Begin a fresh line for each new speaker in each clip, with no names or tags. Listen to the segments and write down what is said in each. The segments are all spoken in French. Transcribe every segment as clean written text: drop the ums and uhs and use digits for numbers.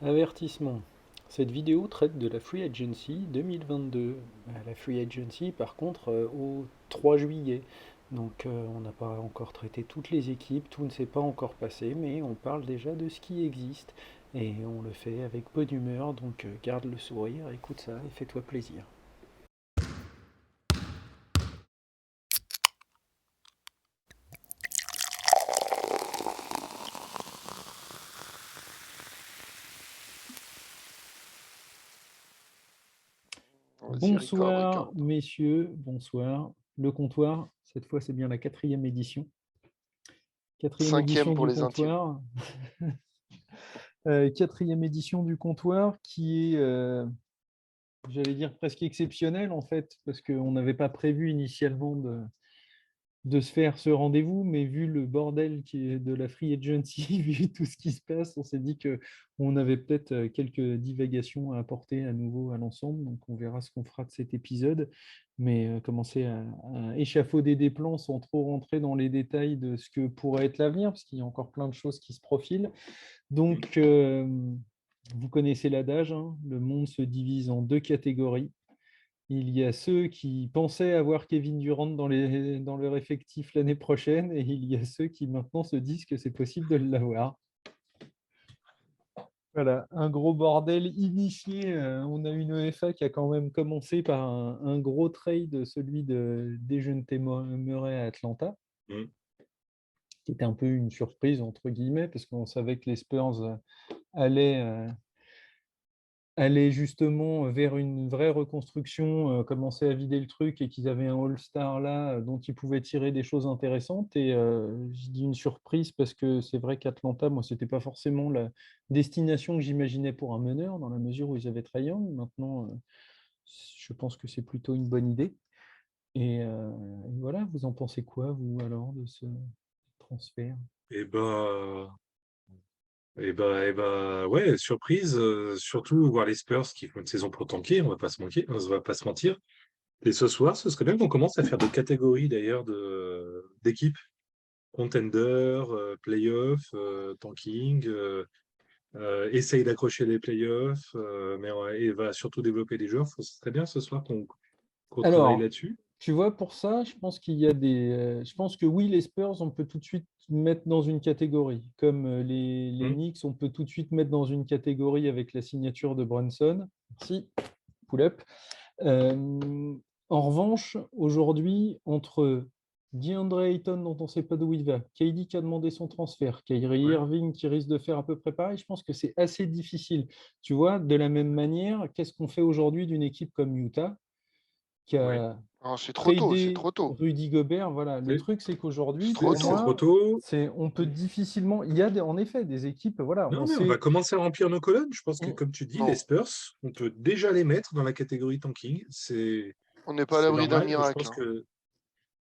Avertissement. Cette vidéo traite de la Free Agency 2022. La Free Agency, par contre, au 3 juillet. Donc, on n'a pas encore traité toutes les équipes, tout ne s'est pas encore passé, mais on parle déjà de ce qui existe. Et on le fait avec bonne humeur, donc garde le sourire, écoute ça et fais-toi plaisir.
Vas-y, record,
Bonsoir,
record.
messieurs, bonsoir. Le comptoir, cette fois c'est bien la quatrième édition. Quatrième
Cinquième
édition
pour
du
les intimes.
comptoir. Quatrième édition du comptoir qui est, j'allais dire, presque exceptionnelle en fait, parce qu'on n'avait pas prévu initialement de se faire ce rendez-vous, mais vu le bordel qui est de la Free Agency, vu tout ce qui se passe, on s'est dit qu'on avait peut-être quelques divagations à apporter à nouveau à l'ensemble, donc on verra ce qu'on fera de cet épisode, mais commencer à échafauder des plans sans trop rentrer dans les détails de ce que pourrait être l'avenir, parce qu'il y a encore plein de choses qui se profilent. Donc, vous connaissez l'adage, hein, le monde se divise en deux catégories. Il y a ceux qui pensaient avoir Kevin Durant dans leur effectif l'année prochaine, et il y a ceux qui maintenant se disent que c'est possible de l'avoir. Voilà, un gros bordel initié. On a une UEFA qui a quand même commencé par un gros trade, celui de Dejounte Murray à Atlanta,
Mm.
qui était un peu une surprise, entre guillemets, parce qu'on savait que les Spurs allaient, aller justement vers une vraie reconstruction, commencer à vider le truc et qu'ils avaient un All-Star là dont ils pouvaient tirer des choses intéressantes. Et je dis une surprise parce que c'est vrai qu'Atlanta, moi, c'était pas forcément la destination que j'imaginais pour un meneur dans la mesure où ils avaient Trae Young. Maintenant, je pense que c'est plutôt une bonne idée. Et voilà, vous en pensez quoi, vous, alors, de ce transfert?
Et ouais, surprise, surtout voir les Spurs qui font une saison pour tanker, on va pas se mentir. Et ce soir, ce serait bien qu'on commence à faire des catégories d'ailleurs d'équipes, contender, playoff, tanking, essaye d'accrocher les playoffs, et va surtout développer des joueurs. Ce serait bien ce soir qu'on travaille
Alors,
là-dessus.
tu vois, pour ça, je pense qu'il y a des. Je pense que oui, les Spurs, on peut tout de suite mettre dans une catégorie. Comme les
Hmm.
Knicks, on peut tout de suite mettre dans une catégorie avec la signature de Brunson. Merci, pull-up. Euh, En revanche, aujourd'hui, entre DeAndre Ayton, dont on ne sait pas d'où il va, KD qui a demandé son transfert, Kyrie
Ouais.
Irving qui risque de faire à peu près pareil, je pense que c'est assez difficile. Tu vois, de la même manière, qu'est-ce qu'on fait aujourd'hui d'une équipe comme Utah qui
Ouais.
a
Non, c'est trop tôt, c'est
tradé
trop tôt.
Rudy Gobert? Voilà, le
C'est
truc, c'est qu'aujourd'hui,
Trop
pour
c'est
tôt.
trop
moi,
tôt.
on peut difficilement. Il y a en effet des équipes, voilà, on
Non, mais on va
sait.
commencer à remplir nos colonnes. Je pense que, comme tu dis, les
Non,
Spurs, on peut déjà les mettre dans la catégorie tanking.
on n'est pas à
C'est
l'abri d'un
normal. Je
miracle,
pense
hein.
que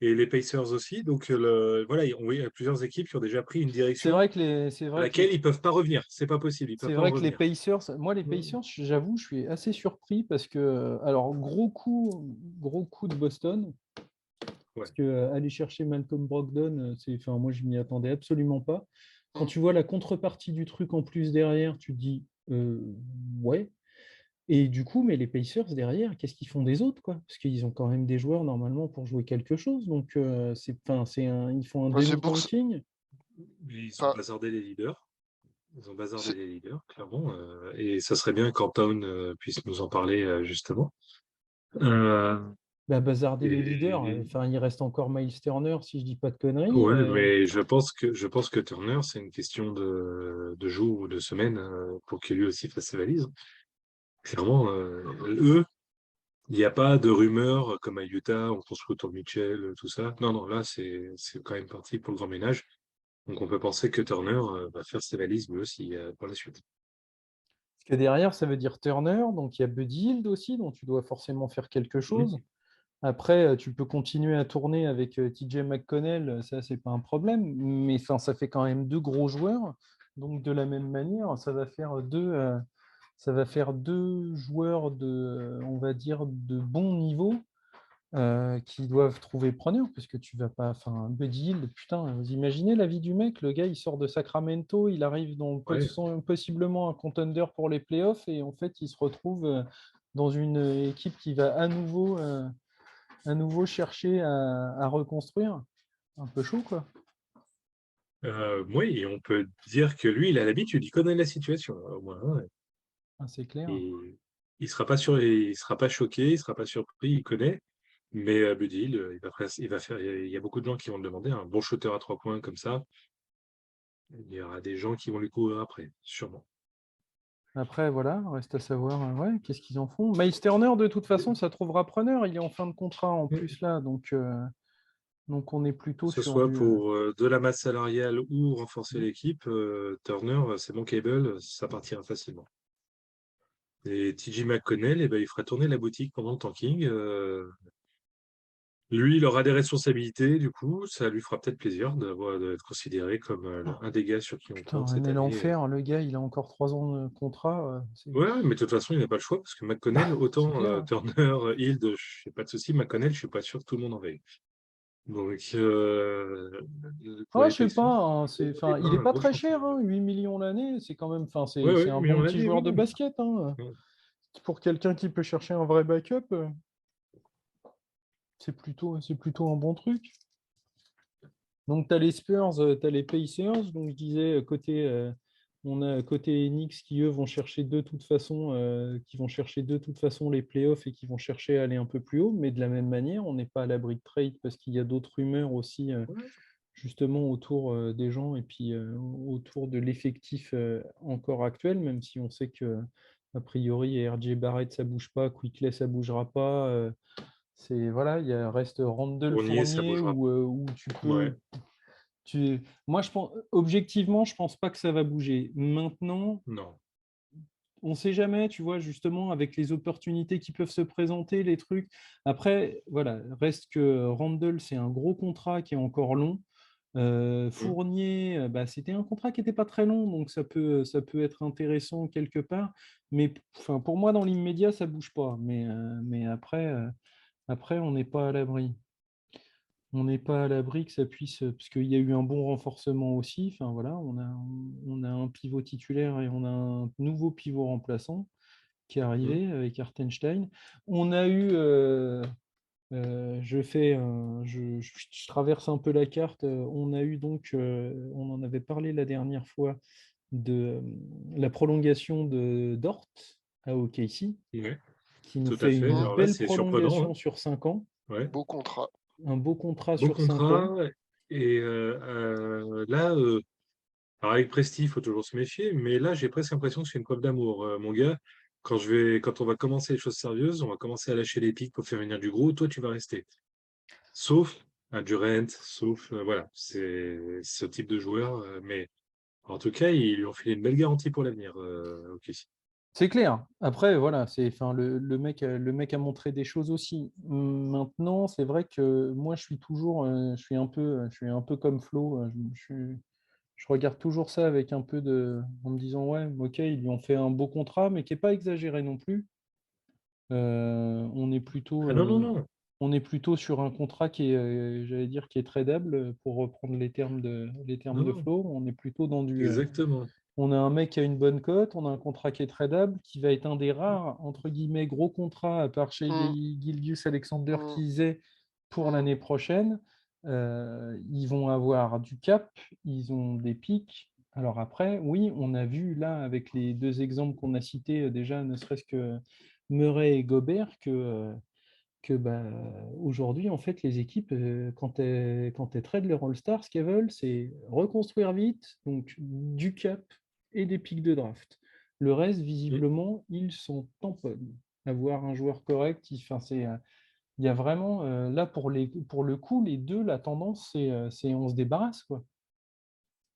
et les Pacers aussi. Donc voilà, oui, il y a plusieurs équipes qui ont déjà pris une
C'est
direction
vrai que
à laquelle ils peuvent pas revenir. C'est pas possible. Ils peuvent
c'est
pas en
vrai que les
revenir.
Pacers, moi les
Mm.
Pacers, j'avoue, je suis assez surpris parce que, alors gros coup de Boston, parce
Ouais.
que aller chercher Malcolm Brogdon, enfin moi je m'y attendais absolument pas. Quand
Mm.
tu vois la contrepartie du truc en plus derrière, tu te dis ouais. Et du coup, mais les Pacers derrière, qu'est-ce qu'ils font des autres, quoi? Parce qu'ils ont quand même des joueurs normalement pour jouer quelque chose. Donc, ils font un
Bah, c'est pour ça.
demi-tanking.
Ils ont
Enfin,
bazardé les leaders. Ils ont bazardé
c'est-
les leaders, clairement. Et ça serait bien qu'Antoine puisse nous en parler justement. Euh,
Bah, bazarder les leaders.
et
Enfin, il reste encore Miles Turner, si je dis pas de conneries.
ouais, mais je pense que Turner, c'est une question de jours ou de semaines pour qu'il lui aussi fasse ses valises. Clairement, eux, il n'y a pas de rumeurs comme à Utah, on construit autour de Mitchell, tout ça. Non, non, là, c'est quand même parti pour le grand ménage. Donc, on peut penser que Turner va faire ses valises lui aussi pour la suite.
Parce que derrière, ça veut dire Turner. Donc, il y a Buddy Hield aussi, dont tu dois forcément faire quelque
Mhm.
chose. Après, tu peux continuer à tourner avec TJ McConnell, ça, c'est pas un problème. Mais enfin, ça fait quand même deux gros joueurs. Donc, de la même manière, ça va faire deux joueurs de, on va dire, de bon niveau qui doivent trouver preneur, parce que tu vas pas. Enfin, Buddy Hield, putain, vous imaginez la vie du mec, le gars, il sort de Sacramento, il arrive dans
Ouais.
possiblement un contender pour les playoffs, et en fait, il se retrouve dans une équipe qui va à nouveau chercher à reconstruire. Un peu chaud, quoi.
Oui, et on peut dire que lui, il a l'habitude, il connaît la situation, au moins, hein.
Ah, c'est clair.
Et il sera pas choqué, il sera pas surpris, il connaît. Mais Buddy Hield, il va faire. Il y a beaucoup de gens qui vont le demander. Un bon shooter à 3 points comme ça, il y aura des gens qui vont lui courir après, sûrement.
Après, voilà, reste à savoir ouais, qu'est-ce qu'ils en font. Miles Turner, de toute façon, ça trouvera preneur. Il est en fin de contrat en
Mm.
plus là, donc on est
Que
plutôt
ce
sur
soit
du.
pour de la masse salariale ou renforcer
Mm.
l'équipe, Turner, c'est bankable, ça partira facilement. Et TJ McConnell, eh ben, il fera tourner la boutique pendant le tanking. Lui, il aura des responsabilités, du coup, ça lui fera peut-être plaisir d'être considéré comme
Oh,
un des gars sur qui on
putain,
compte
un
cette
est
année.
l'enfer. Le gars, il a encore 3 ans de contrat.
Ouais, ouais, mais de toute façon, il n'a pas le choix parce que McConnell,
C'est
autant
clair.
Turner, Hield, je n'ai pas de souci. McConnell, je suis pas sûr que tout le monde en veuille. Donc, pour
Ah,
les
je sais
Pacers,
pas, hein,
c'est
enfin,
pas
il est
un
pas
gros
très
chantier.
cher, hein, 8 millions l'année, c'est quand même, enfin,
Ouais,
c'est
ouais,
un
mais
bon
on l'a
petit
dit, oui,
joueur de
non.
basket, hein.
Ouais.
Pour quelqu'un qui peut chercher un vrai backup, c'est plutôt un bon truc. Donc, tu as les Spurs, tu as les Pacers. Donc, je disais, on a côté Knicks qui, eux, vont chercher de toute façon, les playoffs et qui vont chercher à aller un peu plus haut. Mais de la même manière, on n'est pas à l'abri de trade parce qu'il y a d'autres rumeurs aussi,
Ouais.
justement, autour des gens et puis autour de l'effectif encore actuel, même si on sait que, a priori, RJ Barrett, ça bouge pas, Quickley, ça bougera pas. Voilà, reste Randall
Fournier, ça
Fournier
bougera.
où tu
Ouais,
peux. Moi, objectivement, je pense pas que ça va bouger. Maintenant,
non.
on sait jamais, tu vois, justement, avec les opportunités qui peuvent se présenter, les trucs. Après, voilà, reste que Randall, c'est un gros contrat qui est encore long.
Mm.
Fournier, bah, c'était un contrat qui n'était pas très long, donc ça peut être intéressant quelque part. Mais enfin, pour moi, dans l'immédiat, ça bouge pas. Mais après, on n'est pas à l'abri. On n'est pas à l'abri que ça puisse, parce qu'il y a eu un bon renforcement aussi. Enfin voilà, on a un pivot titulaire et on a un nouveau pivot remplaçant qui est
Mm.
arrivé avec Hartenstein. On a eu, je traverse un peu la carte. On a eu donc, on en avait parlé la dernière fois de la prolongation de Dort à OKC,
Ouais,
qui nous
tout à
fait
fait.
une
Hum,
Alors là,
belle
c'est surprenant, hein.
prolongation sur 5 ans,
Ouais.
Beau contrat.
un beau contrat
Beau
sur 5 ans.
contrat. Et là, alors avec Presti, il faut toujours se méfier, mais là, j'ai presque l'impression que c'est une preuve d'amour. Mon gars, quand on va commencer les choses sérieuses, on va commencer à lâcher les pics pour faire venir du gros, toi, tu vas rester. Sauf un Durant, sauf, voilà, c'est ce type de joueur. Mais en tout cas, ils lui ont filé une belle garantie pour l'avenir. Ok.
C'est clair. Après, voilà, enfin, le mec a montré des choses aussi. Maintenant, c'est vrai que moi, je suis toujours, je suis un peu comme Flo. Je regarde toujours ça avec un peu en me disant, ouais, ok, ils lui ont fait un beau contrat, mais qui n'est pas exagéré non plus. Euh, on est plutôt,
Ah non, non,
euh,
non.
on est plutôt sur un contrat qui est, j'allais dire, qui est tradable, pour reprendre les termes
Non,
de
non.
Flo. On est plutôt dans
Exactement.
on a un mec qui a une bonne cote, on a un contrat qui est tradable, qui va être un des rares, entre guillemets, gros contrats, à part chez
Hum,
Gilgius Alexander
hum,
qu'ils aient pour
hum.
l'année prochaine. Ils vont avoir du cap, ils ont des pics. Alors après, oui, on a vu là, avec les deux exemples qu'on a cités déjà, ne serait-ce que Murray et Gobert, que bah, aujourd'hui, en fait, les équipes, quand elles trade leur All-Star, ce qu'elles veulent, c'est reconstruire vite, donc du cap et des pics de draft. Le reste,
Mm.
visiblement, ils s'en tamponnent. Avoir un joueur correct, il y a vraiment, là, pour le coup, les deux, la tendance, c'est on se débarrasse, quoi.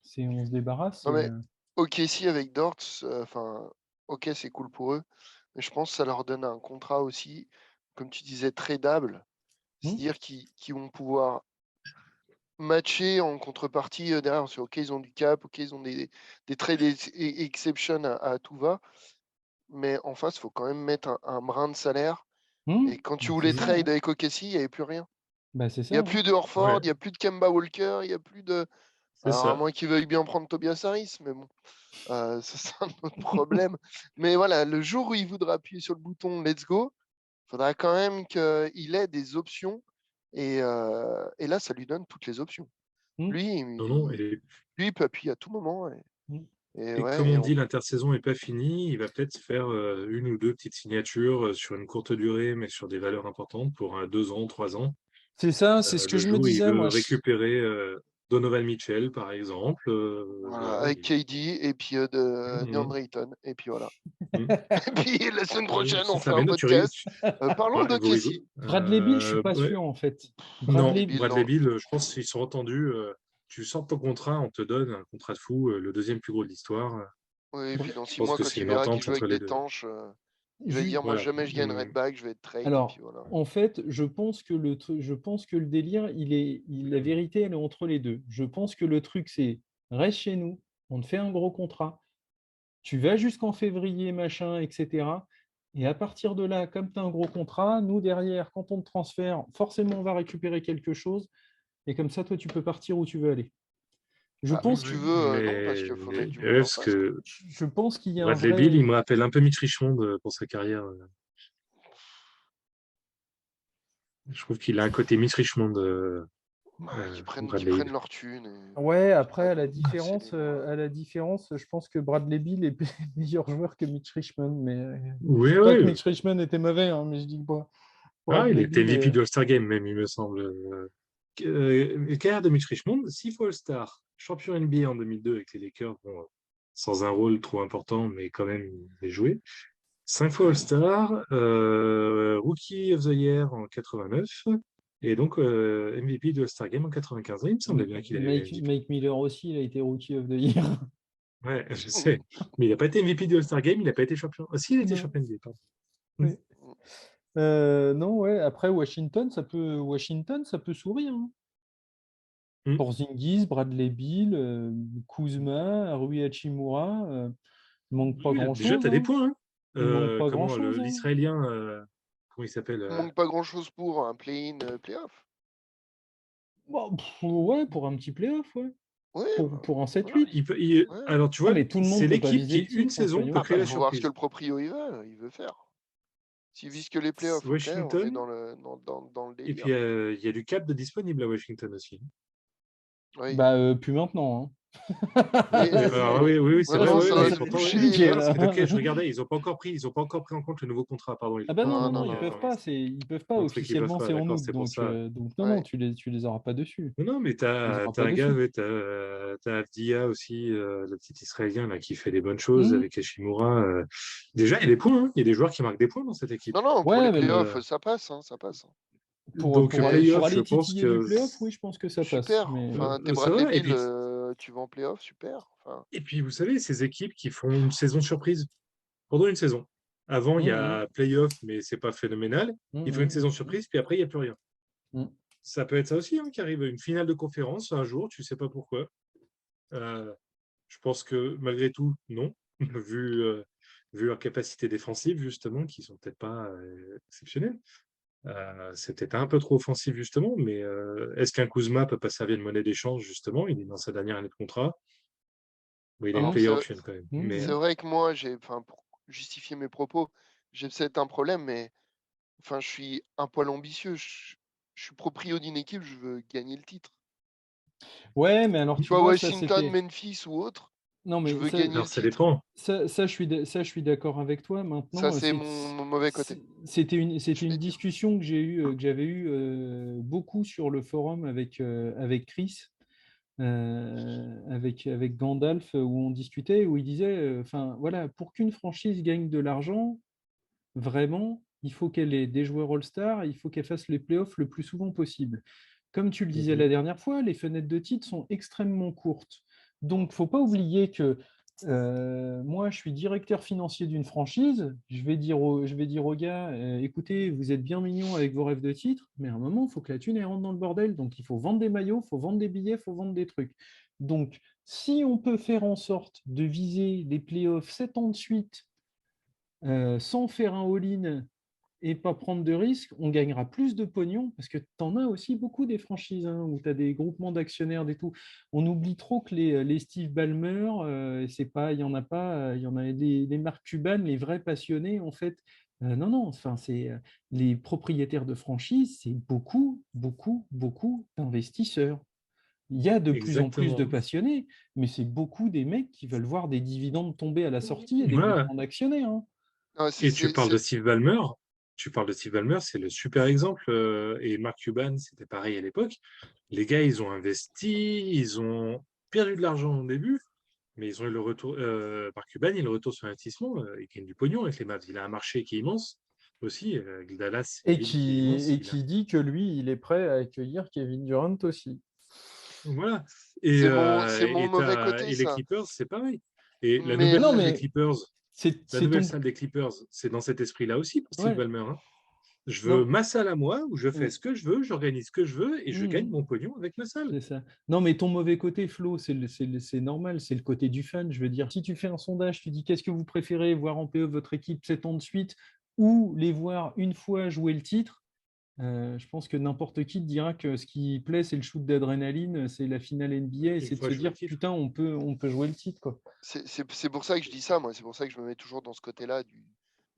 C'est on se débarrasse
Non
et.
mais OKC avec Dort, enfin, ok, c'est cool pour eux, mais je pense que ça leur donne un contrat aussi, comme tu disais, tradable.
Hmm.
C'est-à-dire qu'ils vont pouvoir matcher en contrepartie derrière. C'est ok, ils ont du cap, ok, ils ont des trades exception à tout va, mais en face, il faut quand même mettre un brin de salaire Et quand tu voulais
C'est ça,
trade
hein.
avec OKC, il n'y avait plus rien.
Bah, c'est
Il n'y
ça,
a
hein.
plus de Horford,
Ouais,
il n'y a plus de Kemba Walker, il n'y a plus de.
c'est
Alors, à
ça.
moins qu'ils veuillent bien prendre Tobias Harris, mais bon, ça c'est un autre problème. Mais voilà, le jour où il voudra appuyer sur le bouton Let's go, il faudra quand même qu'il ait des options. Et là, ça lui donne toutes les options.
Mmh.
Lui,
Non, non.
lui, il peut appuyer à tout moment.
Mmh.
Et
Et
ouais,
comme on dit, l'intersaison n'est pas finie. Il va peut-être faire une ou deux petites signatures sur une courte durée, mais sur des valeurs importantes pour 2 ans, 3 ans.
C'est ça, c'est ce que
Le
je me
jour où il
disais,
veut
moi.
récupérer Donovan Mitchell, par exemple.
voilà,
Voilà.
avec KD et puis
Mhm,
DeAndre Ayton. Et puis voilà.
mhm.
Et puis la semaine prochaine, on
C'est
fait
ça,
un
mais non,
podcast. Parlons
ouais,
de
vous rigolez.
Casey.
Bradley Beal, je suis pas
Ouais.
sûr, en fait.
Non,
Bradley
Bradley
Beal,
Bradley
non.
Beal, je pense qu'ils sont entendus. Tu sors ton contrat, on te donne un contrat de fou, le deuxième plus gros de l'histoire.
Oui, et puis dans
Je
6
pense
mois,
que
quand
c'est
il
une
verra qu'il
entente
joue avec
entre les
des
deux.
tanches, il va
Ju-
dire, moi
Voilà.
jamais je gagnerai de bague, je vais être trade. Et
Alors,
puis voilà.
en fait, je pense que le délire, la vérité, elle est entre les deux. Je pense que le truc, c'est reste chez nous, on te fait un gros contrat, tu vas jusqu'en février, machin, etc. Et à partir de là, comme tu as un gros contrat, nous, derrière, quand on te transfère, forcément, on va récupérer quelque chose. Et comme ça, toi, tu peux partir où tu veux aller. Je
Ah, où
pense,
tu
Oui,
veux, non, parce
mais
qu'il faut mettre du monde
ouais,
en
parce
face, quoi.
que
je pense qu'il y a un
Bradley Beal,
vrai.
il me rappelle un peu Mitch Richmond pour sa carrière. Je trouve qu'il a un côté Mitch Richmond,
Qu'ils
Bradley
prennent
Beal.
leur thune et
Ouais,
qu'ils
après,
arrêtent de nous casser les bras.
à la différence, je pense que Bradley Beal est meilleur joueur que Mitch Richmond. Mais je
Oui,
dis pas que
oui.
Mitch Richmond était mauvais, hein, mais je dis pas.
Ah, il
Bradley
était
Beal,
MVP du All-Star Game, même, il me semble. Carrière de Mitch Richmond, 6 fois All-Star, champion NBA en 2002 avec les Lakers, bon, sans un rôle trop important, mais quand même, il est joué. 5 fois All-Star, Rookie of the Year en 89, et donc MVP du All-Star Game en 95. Il me semblait bien qu'il avait MVP.
Mike Miller aussi, il a été Rookie of the Year.
Ouais, je sais. Mais il n'a pas été MVP du All-Star Game, il n'a pas été champion. Ah, si, il a été
Non.
champion NBA, pardon.
Oui. Non, ouais. Après, Washington, ça peut sourire, hein.
Mm.
Porzingis, Bradley Beal, Kuzma, Rui Hachimura, il manque pas
Oui, déjà,
grand-chose,
tu as des
hein.
points. Hein.
Il manque pas
Comment
grand-chose, hein.
l'Israélien, comment il s'appelle
Il manque pas grand-chose pour un play-in, play-off.
Bon, ouais, pour un petit playoff, ouais.
Oui, bah,
Pour un
voilà.
7-8.
Ouais.
Alors, tu
Ah,
vois,
mais tout le
c'est
monde peut pas
l'équipe
viser
qui,
le
une
titre, hein,
saison, peut
soyons
créer
Après,
la
il faut
clairs.
voir ce que
surprise.
le proprio il veut faire. S'il vise que les playoffs, ok, on est
Washington,
dans le
et puis
délire.
il y a du cap de disponible à Washington aussi.
Oui.
Bah, plus maintenant, hein.
Oui,
Alors, oui, oui, oui, c'est vrai,
maintenant,
Là,
ouais,
ça
ouais,
va
ouais,
c'est
se
plus
pourtant, ouais.
boucher.
compliqué,
Non,
là.
c'était ok, je regardais, ils ont pas encore pris le nouveau contrat, pardon,
Ah bah non,
Non,
non,
non,
non,
non, non.
ils peuvent pas.
un truc qu'ils peuvent
Officiellement,
pas,
c'est en
d'accord,
août,
c'est pour ça.
donc non, non,
Ouais.
tu les auras pas dessus.
Non, mais
Tu les
t'as
auras
as
pas
un gars,
dessus.
ouais, t'as Avdia aussi, le petit Israélien là, qui fait des bonnes choses
Mhm.
avec Hashimura. Déjà, il y a des points, hein. Il y a des joueurs qui marquent des points dans cette équipe.
Non, non, pour les
Ouais, mais
playoffs,
Euh,
ça passe, hein, ça passe.
donc,
Mais
pour
playoff, je
aller
pense
titiller du
que
playoff, oui, je pense que ça passe.
super.
Mais
Enfin, t'es
ça
Bradley
va.
Beal, tu vas en playoff, super. Enfin,
Et puis, vous savez, ces équipes qui font une saison surprise pendant une saison. Avant, il y
Mhm,
a playoff, mais c'est pas phénoménal.
mhm,
Ils font une
mhm,
saison
mhm,
surprise, puis après, il n'y a plus rien.
mhm.
Ça peut être ça aussi, hein, qui arrive une finale de conférence un jour, tu sais pas pourquoi. Euh, je pense que malgré tout, non, vu leurs capacités défensives, justement, qui sont peut-être pas exceptionnelles. C'est peut-être un peu trop offensif, justement, mais est-ce qu'un Kuzma peut pas servir de monnaie d'échange, justement? Il est dans sa dernière année de contrat. Bon, il a une
alors,
Mhm,
player option quand même.
mhm,
Mais
c'est vrai que moi, enfin, pour justifier mes propos, j'ai peut-être un problème, mais enfin, je suis un poil ambitieux. Je suis proprio d'une équipe, je veux gagner le titre.
Ouais, mais alors
Qu'il
tu
soit
vois,
Washington, Memphis ou autre,
Non,
je
mais
veux gagner
alors,
le
ça
titre.
dépend.
ça, je suis d'accord avec toi.
Ça,
Maintenant,
c'est mon mauvais côté.
c'était
Je vais
une
dire.
discussion que j'avais eue beaucoup sur le forum avec Chris, avec Gandalf, où on discutait, où il disait, enfin, voilà, pour qu'une franchise gagne de l'argent, vraiment, il faut qu'elle ait des joueurs All-Star, il faut qu'elle fasse les playoffs le plus souvent possible. Comme tu le disais
Mhm.
la dernière fois, les fenêtres de titres sont extrêmement courtes. Donc, il ne faut pas oublier que moi, je suis directeur financier d'une franchise. Je vais dire aux gars, écoutez, vous êtes bien mignons avec vos rêves de titres, mais à un moment, il faut que la thune elle rentre dans le bordel. Donc, il faut vendre des maillots, il faut vendre des billets, il faut vendre des trucs. Donc, si on peut faire en sorte de viser les playoffs 7 ans de suite sans faire un all-in et pas prendre de risques, on gagnera plus de pognon parce que tu en as aussi beaucoup des franchises hein, où tu as des groupements d'actionnaires et tout. On oublie trop que les Steve Ballmer, c'est pas, il y en a pas, il y en a les Mark Cuban, les vrais passionnés en fait. Non, non, enfin, c'est les propriétaires de franchises, c'est beaucoup, beaucoup, beaucoup d'investisseurs. Il y a de plus en plus de
Exactement.
passionnés, mais c'est beaucoup des mecs qui veulent voir des dividendes tomber à la sortie et des
Voilà.
groupements d'actionnaires. Hein.
Non,
Et tu parles de Steve Ballmer. Tu parles de Steve Ballmer, c'est le super exemple. Et Mark Cuban, c'était pareil à l'époque. Les gars, ils ont investi, ils ont perdu de l'argent au début, mais ils ont eu le retour. Mark Cuban, il a le retour sur investissement. Il gagne du pognon avec les Mavs. Il a un marché qui est immense aussi. Dallas, c'est une ville qui est immense.
Et qui dit que lui, il est prêt à accueillir Kevin Durant aussi.
Voilà.
c'est mon mauvais côté,
Et les
ça.
Clippers, c'est pareil. Et la
Mais
nouvelle
Non,
salle des
mais
Clippers, la
c'est
nouvelle
ton.
salle des Clippers, c'est dans cet esprit-là aussi pour Steve
Ouais,
Ballmer. Hein. Je veux
non.
ma salle à moi où je fais
Mm,
ce que je veux, j'organise ce que je veux et je gagne
mm,
mon pognon avec ma salle.
c'est ça. Non, mais ton mauvais côté, Flo, c'est normal, c'est le côté du fan. Je veux dire, si tu fais un sondage, tu dis qu'est-ce que vous préférez, voir en PE votre équipe 7 ans de suite ou les voir une fois jouer le titre, je pense que n'importe qui te dira que ce qui plaît, c'est le shoot d'adrénaline, c'est la finale NBA, et
Une
c'est de
fois
se
joué
dire
le titre.
putain, on peut jouer le titre, quoi.
c'est pour ça que je dis ça, moi. C'est pour ça que je me mets toujours dans ce côté-là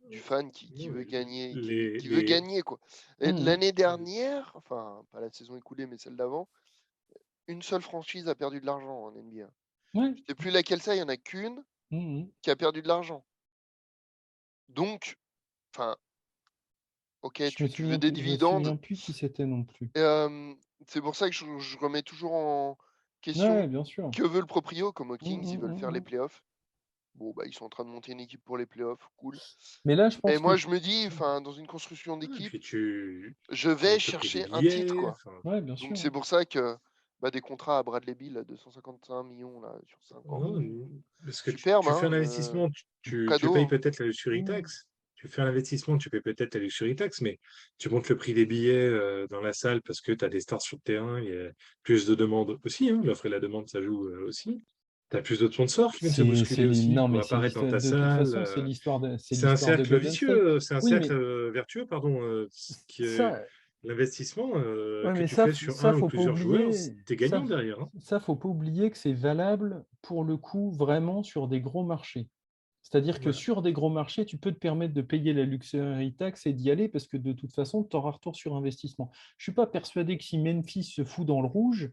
du fan qui
Non,
veut gagner,
Les,
qui veut
les...
gagner, quoi. Et
Mhm.
l'année dernière, enfin, pas la saison écoulée, mais celle d'avant, une seule franchise a perdu de l'argent en NBA.
Ouais.
Je sais plus laquelle c'est, il y en a qu'une
Mhm.
qui a perdu de l'argent. Donc, enfin, ok, tu veux des
Je me
dividendes.
souviens plus qui c'était non plus.
Et, c'est pour ça que je remets toujours en question
Ouais, bien sûr.
que veut le proprio, comme aux
Mhm,
Kings, ils veulent
mhm,
faire les
mhm.
playoffs. Bon, bah, ils sont en train de monter une équipe pour les playoffs, cool.
Mais là, je
Mais
pense que.
moi, je me dis, enfin, dans une construction
Et
d'équipe,
puis
je
tu
vais
montes le prix des
chercher un titre,
billets.
quoi.
Enfin,
Ouais, bien
Donc
sûr.
c'est pour ça que bah, des contrats à Bradley Beal, 255 millions là, sur 5 ans.
non,
Mhm.
parce que
Superbe,
tu fais
hein,
un investissement, tu
cadeau,
payes
hein.
peut-être la luxury
Mhm.
tax. Tu fais un investissement, tu payes peut-être la luxury tax, mais tu montes le prix des billets dans la salle parce que tu as des stars sur le terrain, il y a plus de demandes aussi. Hein, l'offre et la demande, ça joue aussi. Tu as plus de sponsors qui viennent se bousculer aussi
Non,
pour
mais c'est
apparaître dans
l'histoire.
ta
De toute
salle.
façon, c'est
C'est un
l'histoire de
cercle
Golden State.
vicieux, c'est un
Oui,
cercle
mais
vertueux, pardon, qui est
ça,
l'investissement
ouais,
que
mais
tu fais sur un ou
faut pas
plusieurs joueurs,
oublier.
tu es gagnant derrière. Hein.
Faut pas oublier que c'est valable pour le coup vraiment sur des gros marchés. C'est-à-dire que
Voilà.
sur des gros marchés, tu peux te permettre de payer la luxury tax et d'y aller parce que de toute façon, tu auras retour sur investissement. Je ne suis pas persuadé que si Memphis se fout dans le rouge,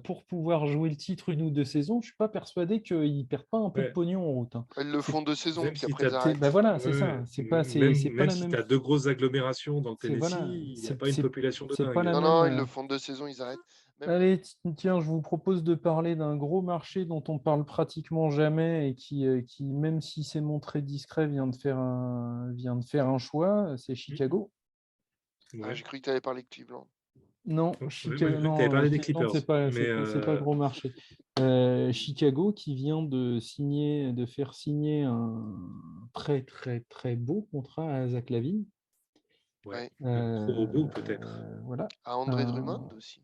pour pouvoir jouer le titre une ou deux saisons, je ne suis pas persuadé qu'ils ne perdent pas un peu de
Ouais.
pognon en route. Hein.
Ils le
C'est,
font 2 saisons,
Même
puis
si
après
tu
ils
as,
ben
arrêtent.
voilà, c'est
ouais,
ça. C'est pas
même
la
si
même.
tu deux grosses agglomérations dans le
C'est voilà,
Tennessee, il n'y a pas une population de
c'est pas la
dingue.
Non,
même.
non, ils le font 2 saisons, ils arrêtent. Même,
Allez, tiens, je vous propose de parler d'un gros marché dont on parle pratiquement jamais et qui, même si c'est montré discret, vient de faire un choix, c'est
Hmm.
Chicago.
j'ai
Ouais.
cru que tu allais parler de Cleveland.
Non,
Ouais, moi, j'ai cru que tu avais parlé des
Cleveland,
Clippers. Mais
c'est pas gros marché. Chicago qui vient de faire signer un très très très beau contrat à Zach LaVine.
ouais,
Ouais.
même trop beau peut-être.
Voilà.
À André
Un-
Drummond aussi.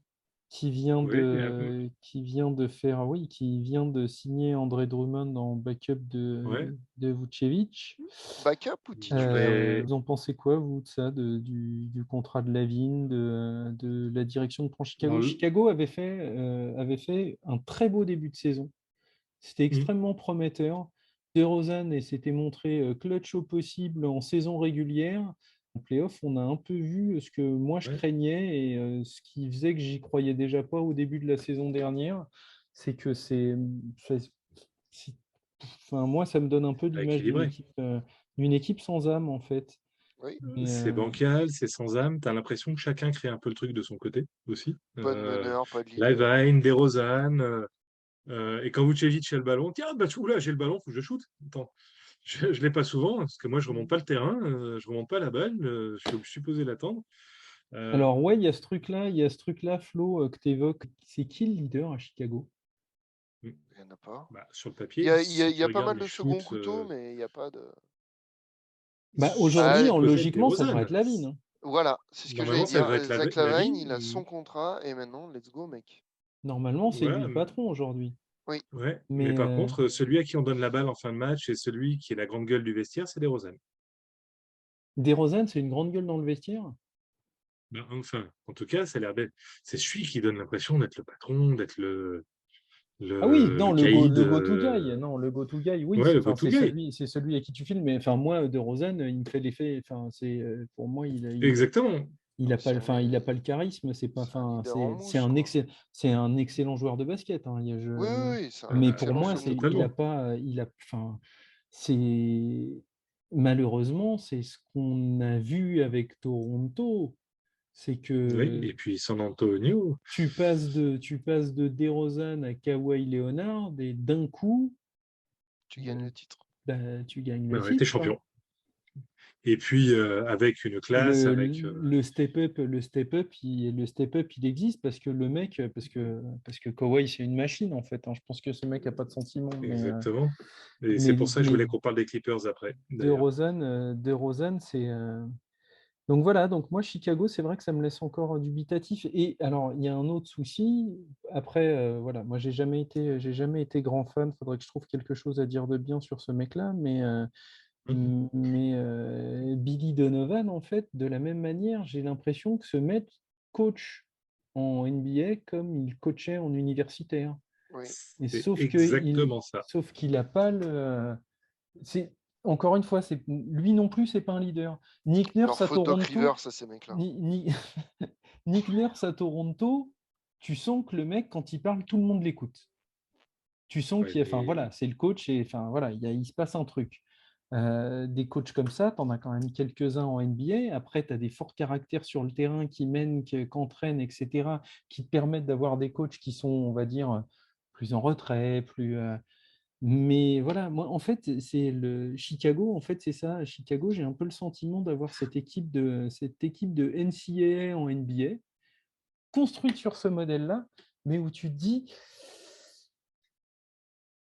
Oui,
qui vient de signer André Drummond en backup
ouais.
de Vucevic.
Backup ou titulaire?
Vous en pensez quoi, vous, de ça, du contrat de Lavine, de la direction de prend Chicago?
Alors,
Chicago avait fait un très beau début de saison. C'était
hmm,
extrêmement prometteur. DeRozan et s'était montré clutch au possible en saison régulière. En playoff, on a un peu vu ce que moi je
ouais.
craignais et ce qui faisait que j'y croyais déjà pas au début de la saison dernière, c'est que c'est- enfin, moi, ça me donne un peu
Pas
l'image
équilibré.
d'une équipe sans âme, en fait.
Oui,
Mais,
C'est bancal, c'est sans âme. Tu as l'impression que chacun crée un peu le truc de son côté aussi.
pas de meneur, pas de leader.
Lavine, DeRozan. Et quand Vucevic a le ballon, tiens, bah, oula, j'ai le ballon, faut que je shoote. Attends, je ne l'ai pas souvent, parce que moi, je remonte pas le terrain, je remonte pas la balle, je suis supposé l'attendre. Euh,
alors, ouais, il y a ce truc-là, Flo, que tu évoques. C'est qui le leader à Chicago?
Il n'y en a pas.
bah, sur le
Il y
papier,
a, il y a-
si
il y
tu
a pas
regardes
mal
les
de second
shoots,
couteaux, mais il n'y a pas de.
Bah,
Ah,
aujourd'hui,
peut-être
logiquement, ça devrait
DeRozan.
être Lavine. Hein.
voilà, c'est ce que j'allais
Normalement, ça
dire.
devrait être
Zach Lavine, il a
Lavine.
son contrat et maintenant, let's go, mec.
Normalement, c'est lui
Voilà,
le patron aujourd'hui.
Oui,
ouais. Mais
Mais
par contre, celui à qui on donne la balle en fin de match et celui qui est la grande gueule du vestiaire, c'est DeRozan.
DeRozan, c'est une grande gueule dans le vestiaire?
Ben, enfin, en tout cas, ça a l'air d'être. C'est celui qui donne l'impression d'être le patron, d'être
Ah oui, non,
le caïd.
le go-to guy. Non, le go-to guy, oui,
Ouais, le
enfin,
go-to guy.
c'est celui à qui tu filmes. Mais enfin, moi, DeRozan, il me fait l'effet. Enfin, pour moi,
Exactement.
il a
Ah,
pas,
c'est
enfin, il a pas le charisme.
c'est un leader en
C'est
mousse, quoi.
c'est un excellent joueur de basket, hein,
Oui, oui, oui, c'est un
mais pour
excellent
moi,
second
il a
tour.
Totalement.
pas, enfin, c'est malheureusement, c'est ce qu'on a vu avec Toronto, c'est
Oui,
que
et puis San Antonio.
tu passes de DeRozan à Kawhi Leonard et d'un coup,
Tu gagnes le titre.
bah, tu gagnes le
Ben ouais, t'es
titre, quoi.
champion. Et puis, avec une classe, avec.
Le step up, il existe parce que le mec, parce que Kawhi, c'est une machine en fait, hein. Je pense que ce mec a pas de sentiments,
Exactement. Et c'est pour ça que je
mais
voulais qu'on parle des Clippers après, d'ailleurs.
DeRozan, c'est donc voilà. Donc moi, Chicago, c'est vrai que ça me laisse encore dubitatif. Et alors, il y a un autre souci. Après, voilà, moi, j'ai jamais été grand fan. Faudrait que je trouve quelque chose à dire de bien sur ce mec-là,
Mhm.
Billy Donovan, en fait, de la même manière, j'ai l'impression que ce mec coach en NBA comme il coachait en universitaire.
Oui.
Et
C'est exactement ça.
sauf qu'il n'a pas le. C'est encore une fois, lui non plus, c'est pas un leader. Nick
Leur
Nurse à
faute Doc
Toronto,
Rivers, ça, ces mecs-là.
Ni- Ni- Nick Nurse à Toronto, tu sens que le mec, quand il parle, tout le monde l'écoute. Tu sens
Ouais,
enfin
mais
voilà, c'est le coach et enfin voilà, il se passe un truc. Des coachs comme ça, tu en as quand même quelques-uns en NBA. Après, tu as des forts caractères sur le terrain qui mènent, qu'entraînent, etc., qui te permettent d'avoir des coachs qui sont, on va dire, plus en retrait, mais voilà, moi, en fait, c'est le Chicago, en fait, c'est ça. À Chicago, j'ai un peu le sentiment d'avoir cette équipe de NCAA en NBA, construite sur ce modèle-là, mais où tu te dis,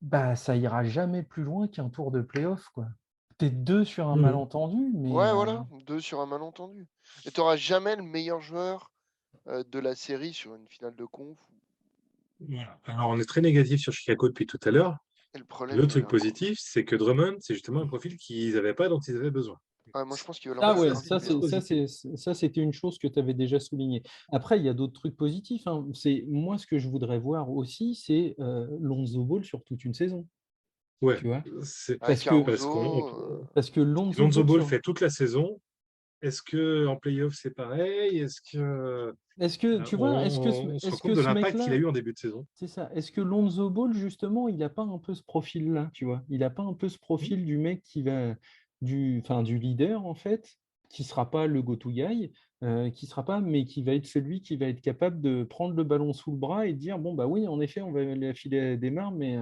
bah, ça ira jamais plus loin qu'un tour de playoff, quoi. T'es deux sur un
Mhm.
malentendu,
Ouais, voilà, 2 sur un malentendu. Et tu n'auras jamais le meilleur joueur de la série sur une finale de conf.
Voilà. Alors, on est très négatif sur Chicago depuis tout à l'heure.
Et le problème,
Le
il est
truc
là, quoi.
positif, c'est que Drummond, c'est justement un profil qu'ils n'avaient pas, dont ils avaient besoin.
Ouais, moi, je pense qu'ils veulent en
ah
faire
ouais,
Ça,
un
c'est
des
hyper
meilleurs.
positif.
ça, c'était une chose que tu avais déjà souligné. Après, il y a d'autres trucs positifs, hein. Moi, ce que je voudrais voir aussi, c'est Lonzo Ball sur toute une saison,
Ouais,
tu vois.
c'est
Avec
parce qu'on
Caruso,
Parce que
si
Lonzo
Lonzo
Ball
Ball
sur.
fait toute la saison. Est-ce que en playoff c'est pareil? Est-ce que
Est-ce que, tu vois,
on se rend
est-ce
compte
que
de
ce
l'impact qu'il a
mec-là,
eu en début de saison?
c'est ça, est-ce que Lonzo Ball, justement, il n'a pas un peu ce profil-là, tu vois? Il n'a pas un peu ce
Mhm.
profil du mec enfin, du leader, en fait, qui ne sera pas le go-to guy, qui sera pas, mais qui va être celui qui va être capable de prendre le ballon sous le bras et de dire, bon, bah oui, en effet, on va la filer des mains, mais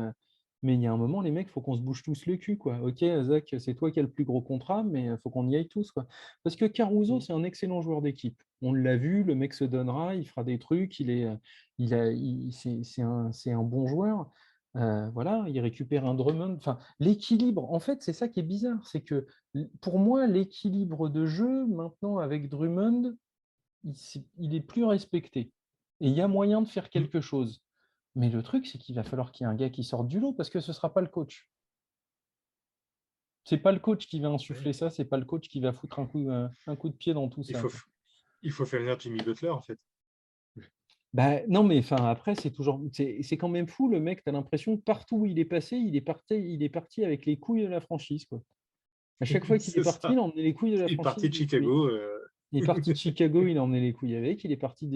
il y a un moment, les mecs, il faut qu'on se bouge tous le cul, quoi. Ok, Zach, c'est toi qui as le plus gros contrat, mais il faut qu'on y aille tous, quoi. Parce que Caruso,
Mhm.
c'est un excellent joueur d'équipe. On l'a vu, le mec se donnera, il fera des trucs, c'est un bon joueur. Voilà, il récupère un Drummond. Enfin, l'équilibre, en fait, c'est ça qui est bizarre. C'est que pour moi, l'équilibre de jeu, maintenant, avec Drummond, il est plus respecté. Et il y a moyen de faire
Mhm.
quelque chose. Mais le truc, c'est qu'il va falloir qu'il y ait un gars qui sorte du lot parce que ce ne sera pas le coach. C'est pas le coach qui va
Ouais.
insuffler ça, c'est pas le coach qui va foutre un coup de pied dans tout
Il
ça,
faut,
quoi.
il faut faire venir Jimmy Butler en fait.
Bah, non, mais enfin, après, c'est quand même fou, le mec, tu as l'impression que partout où il est passé, il est parti avec les couilles de la franchise, quoi. À chaque fois qu'il est
C'est
parti,
ça.
il a emmené les couilles de la
Il est parti
franchise.
de Chicago.
Il est parti de Chicago, il a emmené les couilles avec. Il est parti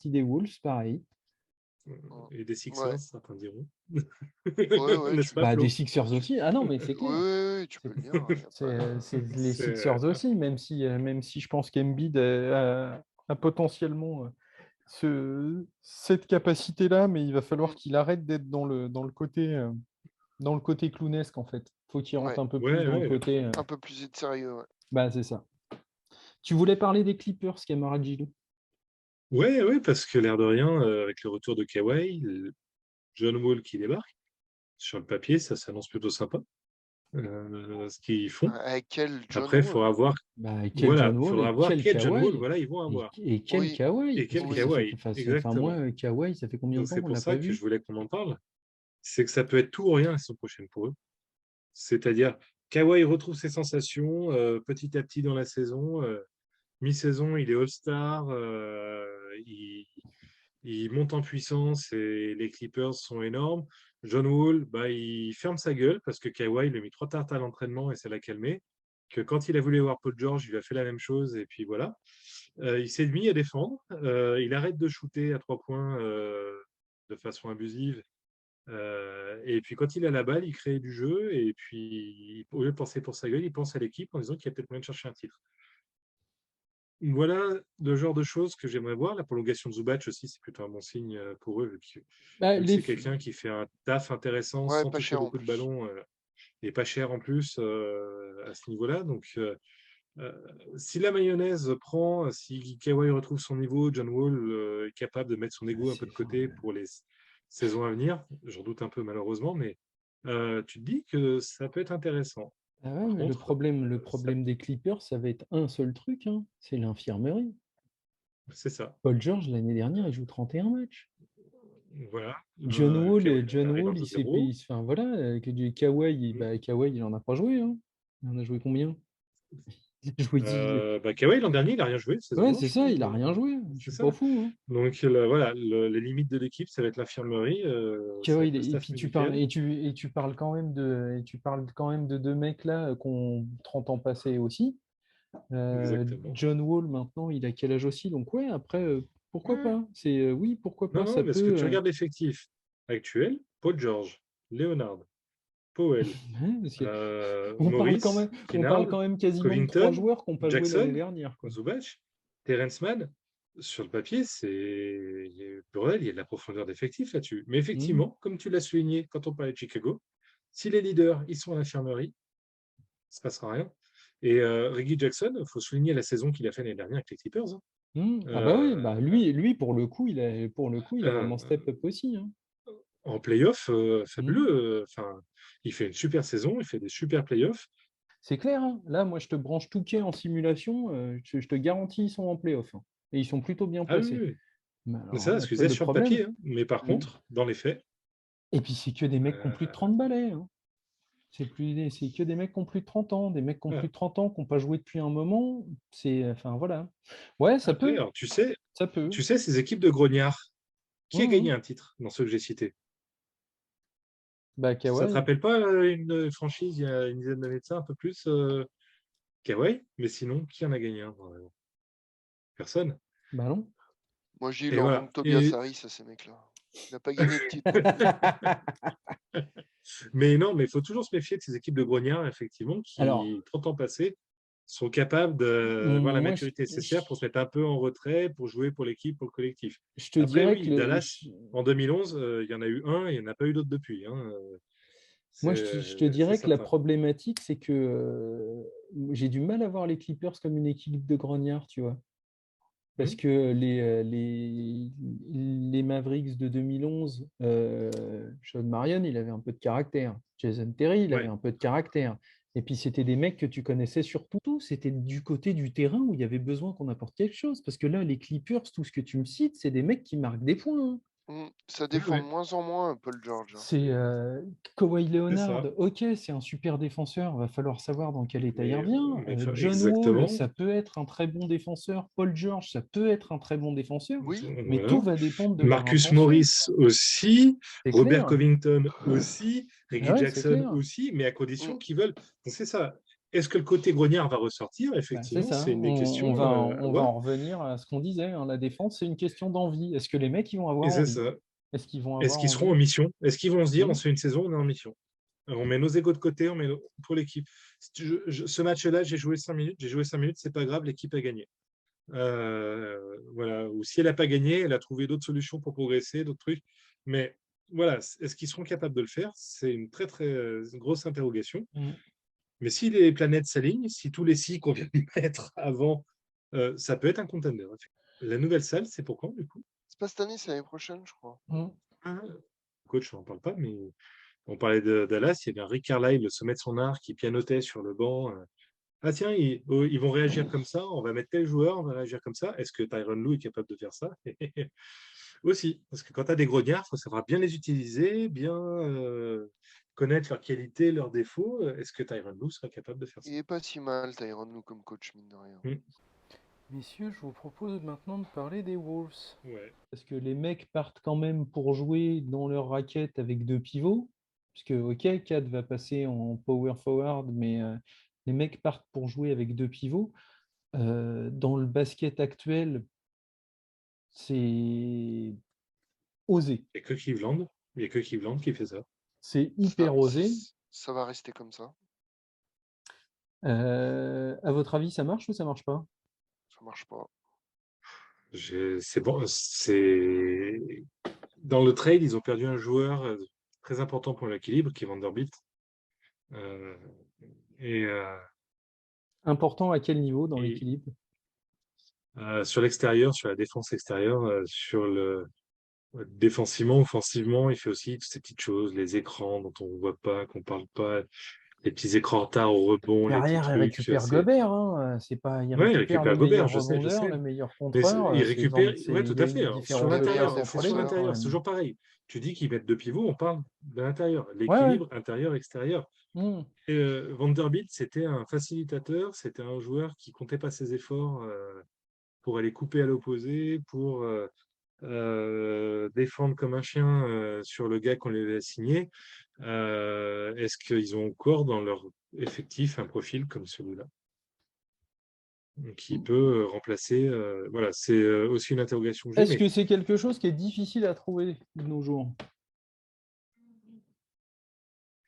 des Wolves, pareil.
Mm.
Et des
Ouais,
Sixers, certains diront.
ouais, ouais,
N'est-ce pas,
Bah, des
Flo?
Sixers aussi. Ah non, mais c'est
oui,
clair.
oui, oui, tu peux
C'est
le dire, hein, y a pas de...
c'est les
C'est
Sixers aussi, même si je pense qu'Embiid a potentiellement cette capacité-là, mais il va falloir
Mm.
qu'il arrête d'être dans le côté clownesque, en fait. Faut qu'il rentre
Ouais,
un peu plus
ouais,
dans le
ouais.
côté.
un peu plus de sérieux, ouais.
Bah, c'est ça. Tu voulais parler des Clippers, Camara Gilou.
Ouais, ouais, parce que l'air de rien, avec le retour de Kawhi, John Wall qui débarque, sur le papier, ça s'annonce plutôt sympa, ce qu'ils font.
Avec quel John
Après, il
Wall?
faudra voir,
Bah, quel
voilà,
John
il
Wall
faudra
et
voir
quel
quel John Wall,
Kawhi.
voilà, ils vont avoir.
Et quel
Oui,
Kawhi,
Et
parce
quel
que
oui,
Kawhi,
enfin,
exactement.
moi, Kawhi, ça fait combien de
Donc
temps
c'est
qu'on
pour
l'a pas
ça que
vu?
je voulais qu'on en parle. C'est que ça peut être tout ou rien la saison prochaine pour eux. C'est-à-dire, Kawhi retrouve ses sensations petit à petit dans la saison. Mi-saison, il est All-Star. Il monte en puissance et les Clippers sont énormes. John Wall, bah, il ferme sa gueule parce que Kawhi lui a mis 3 tartes à l'entraînement et ça l'a calmé. Que quand il a voulu voir Paul George, il lui a fait la même chose et puis voilà. Il s'est mis à défendre. Il arrête de shooter à 3 points de façon abusive. Et puis quand il a la balle, il crée du jeu et puis au lieu de penser pour sa gueule, il pense à l'équipe en disant qu'il y a peut-être moyen de chercher un titre. Voilà le genre de choses que j'aimerais voir. La prolongation de Zubac aussi, c'est plutôt un bon signe pour eux,
Bah,
vu que c'est quelqu'un qui fait un taf intéressant
Ouais,
sans
pas
toucher
cher en
beaucoup de
plus.
ballons et pas cher en plus à ce niveau-là. Donc, euh, si la mayonnaise prend, si Kawhi retrouve son niveau, John Wall est capable de mettre son ego un peu de côté pour les saisons à venir, j'en doute un peu malheureusement, mais tu te dis que ça peut être intéressant.
Ah ouais,
Par
mais
contre,
le problème des Clippers, ça va être un seul truc, hein, c'est l'infirmerie.
c'est ça.
Paul George, l'année dernière, il joue 31 matchs.
Voilà.
John
Arrive
Wall,
de zéro.
enfin voilà, Kawhi, Kawhi, il en a pas joué, hein. Il en a joué combien? Il a joué 10.
Bah, Kawhi, l'an dernier, il n'a rien joué, saison
Ouais, c'est
blanche.
ça, il a rien joué. Je
C'est
suis
ça.
pas fou, hein.
Donc, voilà, les limites de l'équipe, ça va être l'infirmerie, ça va
Kawhi,
être le
et
staff
puis
médical.
tu parles quand même de deux mecs là qui ont 30 ans passés aussi.
Exactement.
John Wall, maintenant, il a quel âge aussi? Donc, ouais, après, pourquoi
Ouais.
pas? Oui, pourquoi
Non,
pas?
non,
Ça
parce que
peut.
tu regardes l'effectif actuel, Paul George, Leonard, Powell,
Ouais, parce que
Maurice,
on parle
Kennard,
quand même quasiment de trois
Covington,
joueurs qui n'ont pas joué l'année
Jackson,
dernière, quoi.
Zubac, Terrence Mann. Sur le papier, bordel, il y a de la profondeur d'effectif là-dessus. Mais
Hmm.
effectivement, comme tu l'as souligné quand on parlait de Chicago, si les leaders ils sont à l'infirmerie, il ne se passera rien. Et Reggie Jackson, il faut souligner la saison qu'il a fait l'année dernière avec les Clippers, hein.
Ah bah oui, bah
Euh,
pour le coup, il a vraiment
euh,
step up aussi, hein.
En playoff,
Hmm.
fabuleux. Enfin, il fait une super saison, il fait des super playoffs.
C'est clair, hein. Là, moi, je te branche Touquet en simulation, je te garantis, ils sont en playoff, hein. Et ils sont plutôt bien
Ah oui,
placés.
oui.
Mais
Mais
alors,
ça,
après,
excusez,
le
sur le
problème.
papier, hein. Mais par
le-
contre, dans les faits,
Et puis, c'est que des mecs qui ont plus de
euh,
30 balais, hein. C'est que des mecs qui ont plus de 30 ans, des mecs qui ont plus
voilà.
de 30 ans, qui n'ont pas joué depuis un moment. Enfin, voilà. Ouais,
Après, alors,
ça peut.
ces équipes de grognards, qui a gagné
Mhm.
un titre dans ceux que j'ai cités?
Bah,
Ça te
Kawhi,
rappelle pas une franchise il y a une dizaine d'années de ça, un peu plus Kawhi? Mais sinon, qui en a gagné un? Personne.
bah non.
Moi, je dis, il
Et
leur
voilà.
manque Tobias Harris à ces mecs-là. Il n'a pas gagné de titre.
Mais non, mais il faut toujours se méfier de ces équipes de grognards, effectivement,
Alors,
qui, 30 ans passés, sont capables d'avoir la
moi,
maturité nécessaire pour se mettre un peu en retrait, pour jouer pour l'équipe, pour le collectif.
je te
Après,
dirais que
oui, Dallas, en 2011, il y en a eu un et il n'y en a pas eu d'autres depuis, hein.
je te
C'est
dirais que la
certain.
problématique, c'est que j'ai du mal à voir les Clippers comme une équipe de grognards, tu vois. Parce
Hmm.
que les Mavericks de 2011, Sean Marion, il avait un peu de caractère. Jason Terry, il avait
Ouais.
un peu de caractère. Et puis, c'était des mecs que tu connaissais surtout. C'était du côté du terrain où il y avait besoin qu'on apporte quelque chose. Parce que là, les Clippers, tout ce que tu me cites, c'est des mecs qui marquent des points, hein.
Ça
Ouais,
défend de
ouais,
moins en moins, Paul George, hein.
C'est Kawhi
c'est
Leonard,
ça.
ok, c'est un super défenseur, va falloir savoir dans quel état il revient. John Wall,
Exactement.
ça peut être un très bon défenseur. Paul George, ça peut être un très bon défenseur,
Oui,
mais tout
Voilà.
va dépendre de leur
Marcus
intention.
Morris aussi,
C'est
Robert
clair.
Covington aussi,
Ah
Reggie
ouais, c'est
Jackson
clair.
aussi, mais à
mm,
condition qu'ils veulent. Donc c'est ça. Est-ce que le côté grognard va ressortir?
Bah, c'est
Effectivement,
ça.
c'est une des questions à
On va
voir.
en revenir à ce qu'on disait, hein. La défense, c'est une question d'envie. Est-ce que les mecs, ils vont avoir
Et c'est
envie?
ça.
Est-ce qu'ils vont
Est-ce
avoir
qu'ils seront en
envie?
mission? Est-ce qu'ils vont se dire, on
Hmm.
se fait une saison, on est en mission? On met nos égos de côté, pour l'équipe. Ce match-là, j'ai joué 5 minutes, c'est pas grave, l'équipe a gagné. Voilà. Ou si elle n'a pas gagné, elle a trouvé d'autres solutions pour progresser, d'autres trucs. Mais voilà, est-ce qu'ils seront capables de le faire? C'est une très très grosse interrogation.
Hmm.
Mais si les planètes s'alignent, si tous les six qu'on vient de mettre avant, ça peut être un contender. La nouvelle salle, c'est pour quand du coup?
c'est pas cette année, c'est l'année prochaine, je crois.
Hmm.
Ah, coach, on n'en parle pas, mais on parlait de Dallas, il y avait un Rick Carlisle, le sommet de son art, qui pianotait sur le banc. Ah tiens, ils vont réagir comme ça, on va mettre tel joueur, on va réagir comme ça. Est-ce que Tyronn Lue est capable de faire ça? Aussi, parce que quand tu as des grognards, il faut savoir bien les utiliser, bien connaître leurs qualités, leurs défauts. Est-ce que Tyronn Lue sera capable de faire ça?
Il est pas si mal, Tyronn Lue, comme coach, mine de rien.
Messieurs, je vous propose maintenant de parler des Wolves.
Ouais.
Parce que les mecs partent quand même pour jouer dans leur raquette avec 2 pivots. Puisque, ok, Kat va passer en power forward, mais les mecs partent pour jouer avec 2 pivots. Dans le basket actuel, c'est osé.
Il n'y a que Cleveland. Il n'y a que Cleveland qui fait ça.
C'est hyper osé.
Ça va rester comme ça.
À votre avis, ça marche ou ça marche pas?
Ça marche pas.
C'est bon. Dans le trade, ils ont perdu un joueur très important pour l'équilibre, qui est Vanderbilt. Euh, et
Important à quel niveau dans
Et-
l'équilibre?
sur l'extérieur, sur la défense extérieure, défensivement, offensivement, il fait aussi toutes ces petites choses, les écrans dont on ne voit pas, qu'on parle pas, les petits écrans en retard au rebond, les petits
Derrière, il
trucs.
récupère Gobert, hein. C'est pas, il
Ouais, il
récupère
récupère
le
Gobert,
meilleur
je sais, je
rebondeur,
sais.
le meilleur
Mais
contreur.
il récupère, ouais, tout
Il
à
a
fait.
une
Sur
différence de
l'intérieur,
classe
on fait sur
folle,
l'intérieur,
quand
c'est
même.
toujours pareil. Tu dis qu'ils mettent 2 pivots, on parle de l'intérieur,
Ouais, ouais.
l'équilibre intérieur-extérieur.
Hmm.
Vanderbilt, c'était un facilitateur, c'était un joueur qui comptait pas ses efforts pour aller couper à l'opposé, pour défendre comme un chien sur le gars qu'on lui avait assigné. Est-ce qu'ils ont encore dans leur effectif un profil comme celui-là qui peut remplacer voilà, c'est aussi une interrogation que j'ai,
Est-ce
mais
que c'est quelque chose qui est difficile à trouver de nos jours?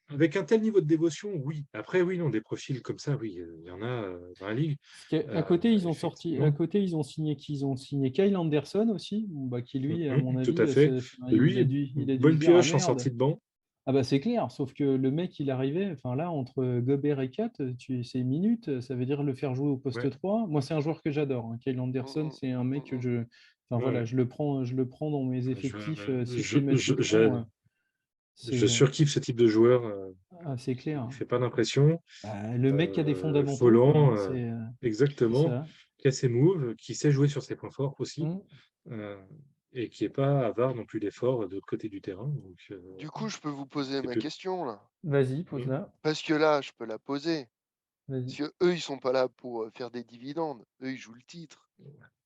avec un tel niveau de dévotion, oui. Après, oui, non, des profils comme ça, oui, il y en a dans la ligue.
Parce qu'à côté, ils ont sorti, à
Effectivement.
côté, ils ont signé qui? Ils ont signé Kyle Anderson aussi, bon, bah, qui lui, à mon
Tout
avis,
à fait.
il a
Lui,
dû se
bonne
dire ah
pioche en
merde.
sortie de banc.
Ah bah c'est clair, sauf que le mec, il arrivait, enfin là, entre Gobert et Kat, c'est minutes, ça veut dire le faire jouer au poste
Ouais.
3. Moi, c'est un joueur que j'adore, hein. Kyle
Mm,
Anderson,
mm,
c'est un mec que
mm,
je. Enfin
Ouais,
voilà,
ouais.
je le prends dans mes
Je,
effectifs
je, je,
systématiquement.
je, je
C'est
surkiffe ce type de joueur.
c'est
Il
clair.
ne fait pas d'impression.
Bah, le mec qui a des fondamentaux, quoi,
Volant,
hein, c'est
exactement.
ça.
Qui a ses moves, qui sait jouer sur ses points forts aussi.
Mm.
euh, et qui n'est pas avare non plus d'efforts de l'autre côté du terrain. Donc,
Du coup, je peux vous poser
c'est
ma
plus-
question, là.
Vas-y,
Mm.
pose-la.
Parce que là, je peux la poser.
Vas-y.
Parce que eux, ils sont pas là pour faire des dividendes. Eux, ils jouent le titre.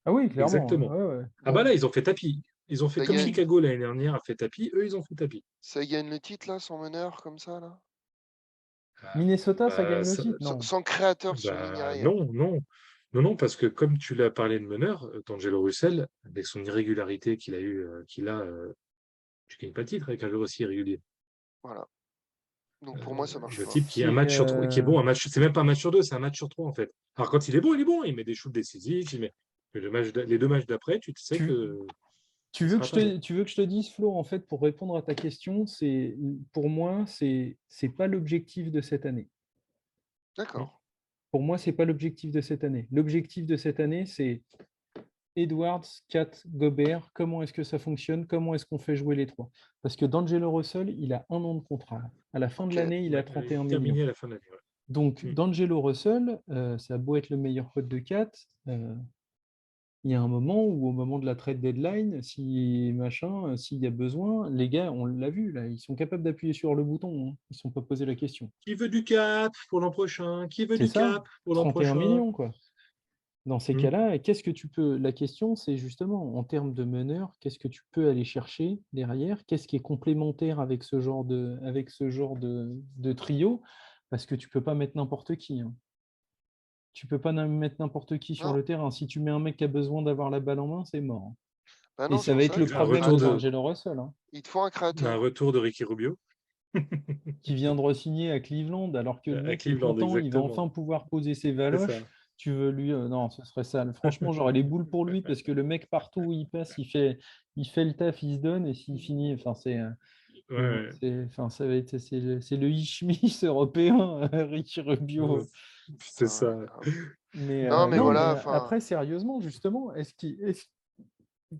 Ah oui, clairement.
Exactement.
Ouais, ouais.
Ah bah
Bon,
là, ils ont fait tapis. Ils ont fait
ça
comme
gagne,
Chicago l'année dernière a fait tapis. Eux, ils ont fait tapis.
ça gagne le titre, là, sans meneur, comme ça, là?
Minnesota, ça
Bah,
gagne le titre? Non.
Sans créateur surligné
bah,
arrière.
non, non. Non, non, parce que comme tu l'as parlé de meneur, d'Angelo Russell, avec son irrégularité qu'il a, tu gagnes pas de titre avec un joueur aussi irrégulier.
Voilà. Donc pour moi, ça marche
Le
pas.
type qui est un match sur trois, qui est bon, un match, c'est même pas un match sur deux, c'est un match sur trois en fait. Alors quand il est bon, il est bon, il met des shoots décisifs, mais les 2 matchs d'après, tu sais
Tu,
que
tu
il
veux que
sera
je
pas bon.
te, tu veux que je te dise, Flo, en fait, pour répondre à ta question, pour moi, c'est pas l'objectif de cette année.
Mm.
D'accord.
Pour moi, c'est pas l'objectif de cette année. L'objectif de cette année, c'est Edwards, Kat, Gobert. Comment est-ce que ça fonctionne? Comment est-ce qu'on fait jouer les trois? Parce que D'Angelo Russell, il a 1 an de contrat. À la fin de
Ok.
l'année, il a
Ouais,
31 millions.
terminé à la fin de l'année.
Donc,
Ouais. Mm.
D'Angelo Russell, ça a beau être le meilleur pote de Kat, il y a un moment où, au moment de la trade deadline, si machin, s'il y a besoin, les gars, on l'a vu, là, ils sont capables d'appuyer sur le bouton, hein. Ils ne se sont pas posé la question.
Qui veut du cap pour l'an prochain? Qui veut
C'est
du
ça,
cap pour l'an
31
prochain?
millions, quoi. Dans ces
Mm.
cas-là, qu'est-ce que tu peux. La question, c'est justement, en termes de meneur, qu'est-ce que tu peux aller chercher derrière? Qu'est-ce qui est complémentaire avec ce genre de trio? Parce que tu ne peux pas mettre n'importe qui, hein. Tu ne peux pas mettre n'importe qui sur
Non.
le terrain. Si tu mets un mec qui a besoin d'avoir la balle en main, c'est mort, hein.
Bah
Et
non, c'est
ça
pour
va être
ça
le
qu'il te
Un
faut un
problème de
retour de,
créateur.
D'Angelo Russell, hein,
Il te faut un
un
créateur.
retour de Ricky Rubio
qui vient de re-signer à Cleveland, alors que le
à
mec est
Cleveland,
content, il va
exactement.
enfin pouvoir poser ses
C'est ça.
valoches. Tu veux lui. Non, ce serait sale. Franchement, j'aurais les boules pour lui parce que le mec, partout où il passe, il fait le taf, il se donne, et s'il finit. Enfin,
Ouais,
mais bon,
ouais.
enfin, ça va être. C'est le Ishmis européen, Ricky Rubio.
C'est
Putain,
ça.
Mais
non, mais
non, mais
voilà, enfin,
après, sérieusement, justement,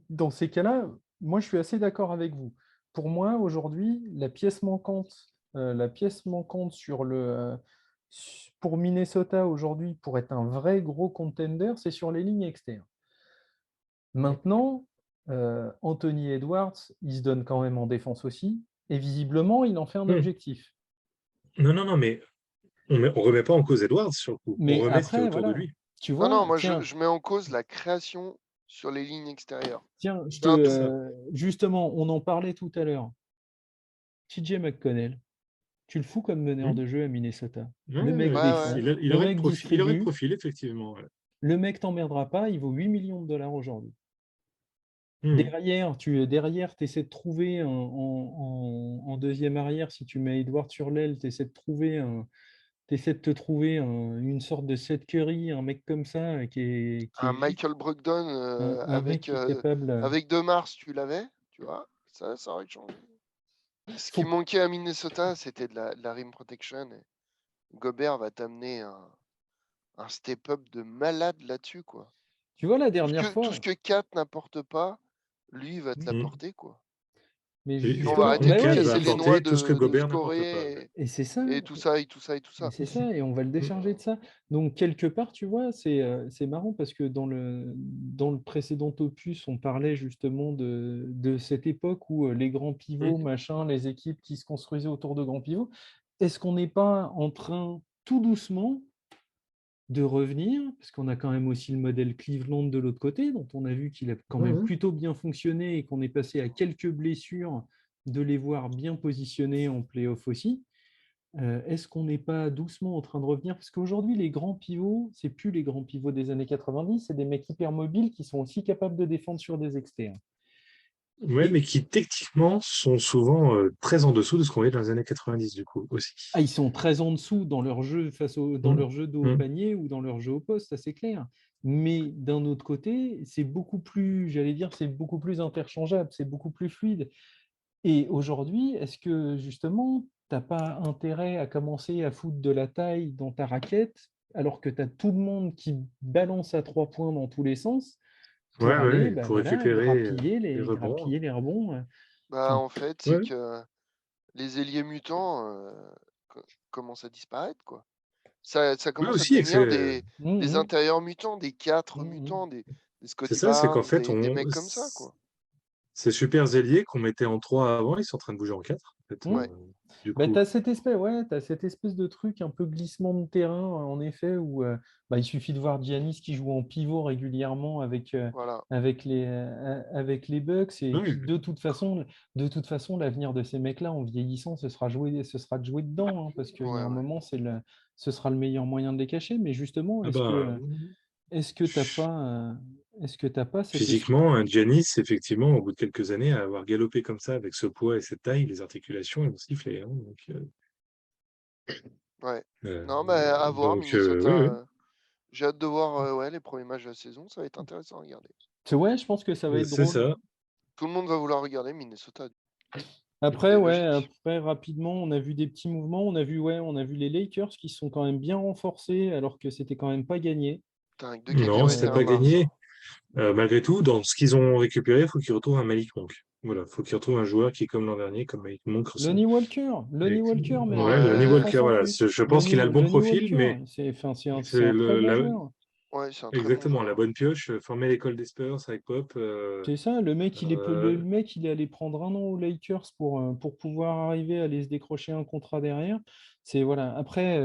dans ces cas-là, moi, je suis assez d'accord avec vous. Pour moi, aujourd'hui, la pièce manquante pour Minnesota aujourd'hui, pour être un vrai gros contender, c'est sur les lignes externes. Maintenant, Anthony Edwards, il se donne quand même en défense aussi, et visiblement, il en fait un
Mm.
objectif.
Non, mais on remet pas en cause Edwards sur le coup. On
Mais
remet ce qui est
après,
autour de
voilà,
lui.
tu
Non, non,
vois,
moi
tiens,
je mets en cause la création sur les lignes extérieures.
tiens,
C'est un tout.
Ça.
justement, on en parlait tout à l'heure. TJ McConnell, tu le fous comme meneur
Hmm.
de jeu à Minnesota.
Ouais,
Le mec
ouais,
Ouais, ouais.
défend,
il
le
aurait le
mec
profil, il aurait le
distribue,
profil, effectivement. Ouais.
le mec t'emmerdera pas, il vaut 8 millions de dollars aujourd'hui.
Hmm.
Derrière, tu essaies de trouver en deuxième arrière, si tu mets Edward sur l'aile, tu essaies de trouver une sorte de Seth Curry, un mec comme ça, qui
Un
est juste
Michael Brogdon
un mec qui est capable.
avec De Mars, tu l'avais, tu vois, ça aurait changé. Ce qui
Faut,
manquait à Minnesota, c'était de la rim protection. Et Gobert va t'amener un step-up de malade là-dessus, quoi.
tu vois, la dernière
Tout ce
fois,
que Kat n'apporte pas, lui va te
Hmm.
l'apporter, quoi.
mais
Et
On va
justement,
arrêter de
bah
lui
Kat
ouais,
va
casser les noix
apporter tout ce que
de
Gobert n'apporte pas.
scorer
et c'est ça.
et tout ça, et tout ça, et tout
Et
ça.
c'est ça, et on va le
Hmm.
décharger de ça. Donc, quelque part, tu vois, c'est marrant parce que dans le précédent opus, on parlait justement de cette époque où les grands pivots,
Hmm.
machin, les équipes qui se construisaient autour de grands pivots. Est-ce qu'on n'est pas en train, tout doucement, de revenir, parce qu'on a quand même aussi le modèle Cleveland de l'autre côté, dont on a vu qu'il a quand
Ouais,
même
ouais.
plutôt bien fonctionné et qu'on est passé à quelques blessures de les voir bien positionnés en playoff aussi. Est-ce qu'on n'est pas doucement en train de revenir? Parce qu'aujourd'hui, les grands pivots, c'est plus les grands pivots des années 90, c'est des mecs hyper mobiles qui sont aussi capables de défendre sur des externes.
Ouais,
Et
mais qui techniquement sont souvent très en dessous de ce qu'on voyait dans les années 90 du coup aussi.
ils sont très en dessous dans leur jeu dans
Hmm.
leur jeu de haut
Hmm.
panier ou dans leur jeu au poste, ça c'est clair. Mais d'un autre côté, c'est beaucoup plus, j'allais dire, c'est beaucoup plus interchangeable, c'est beaucoup plus fluide. Et aujourd'hui, est-ce que justement, tu n'as pas intérêt à commencer à foutre de la taille dans ta raquette alors que tu as tout le monde qui balance à 3 points dans tous les sens pour
Ouais,
aller
ouais,
bah,
pour
voilà,
récupérer les rebonds.
grappiller les rebonds.
Bah,
Enfin,
en fait, c'est
Ouais.
que les ailiers mutants commencent à disparaître, quoi. Ça
Ouais,
commence à
aussi,
devenir des
mhm,
intérieurs mutants, des 4
mhm.
mutants, des
c'est
Scotty
ça, c'est qu'en
Barnes,
fait,
des mecs comme ça, quoi.
ces super ailiers qu'on mettait en 3 avant, ils sont en train de bouger en 4. En fait,
Ouais.
du
Bah, tu
coup.
as cette espèce, ouais, t'as cette espèce de truc un peu glissement de terrain, en effet, où bah, il suffit de voir Giannis qui joue en pivot régulièrement
Voilà.
avec les Bucks et
Ouais,
qui, de toute façon, l'avenir de ces mecs-là, en vieillissant, ce sera de jouer dedans, hein, parce qu'il y
Ouais,
a un
ouais.
moment, ce sera le meilleur moyen de les cacher. Mais justement,
ah bah,
est-ce que t'as pas, cette espèce.
physiquement, un Giannis, effectivement, au bout de quelques années, à avoir galopé comme ça, avec ce poids et cette taille, les articulations, elles vont siffler. Hein,
Ouais.
euh,
Non, bah, à voir,
oui,
Minnesota.
oui.
J'ai hâte de voir ouais, les premiers matchs de la saison. Ça va être intéressant à regarder.
Ouais, je pense que ça va être
C'est
drôle.
ça.
Tout le monde va vouloir regarder Minnesota.
Après,
C'est
ouais,
logique.
après rapidement, on a vu des petits mouvements. On a vu les Lakers qui sont quand même bien renforcés alors que c'était quand même pas gagné.
Putain, avec 2
Non,
cacahuètes et
c'était
un
pas
Mars.
gagné.
Hein.
Malgré tout, dans ce qu'ils ont récupéré, il faut qu'ils retrouvent un Malik Monk. Voilà, il faut qu'ils retrouvent un joueur qui, comme l'an dernier, comme Malik Monk, ressemble.
Lonnie Walker, mais
Ouais,
en
Lonnie
Ouais,
Walker,
défense en
voilà.
plus.
Je pense qu'il a le bon
Lonnie
profil,
Walker,
mais
enfin, c'est
c'est
un très bon joueur.
ouais, c'est un très bon
exactement la
joueur.
bonne pioche, formé à l'école des Spurs avec Pop.
C'est ça, le
Euh,
mec, il est allé prendre un an aux Lakers pour pouvoir arriver à aller se décrocher un contrat derrière. C'est voilà. Après,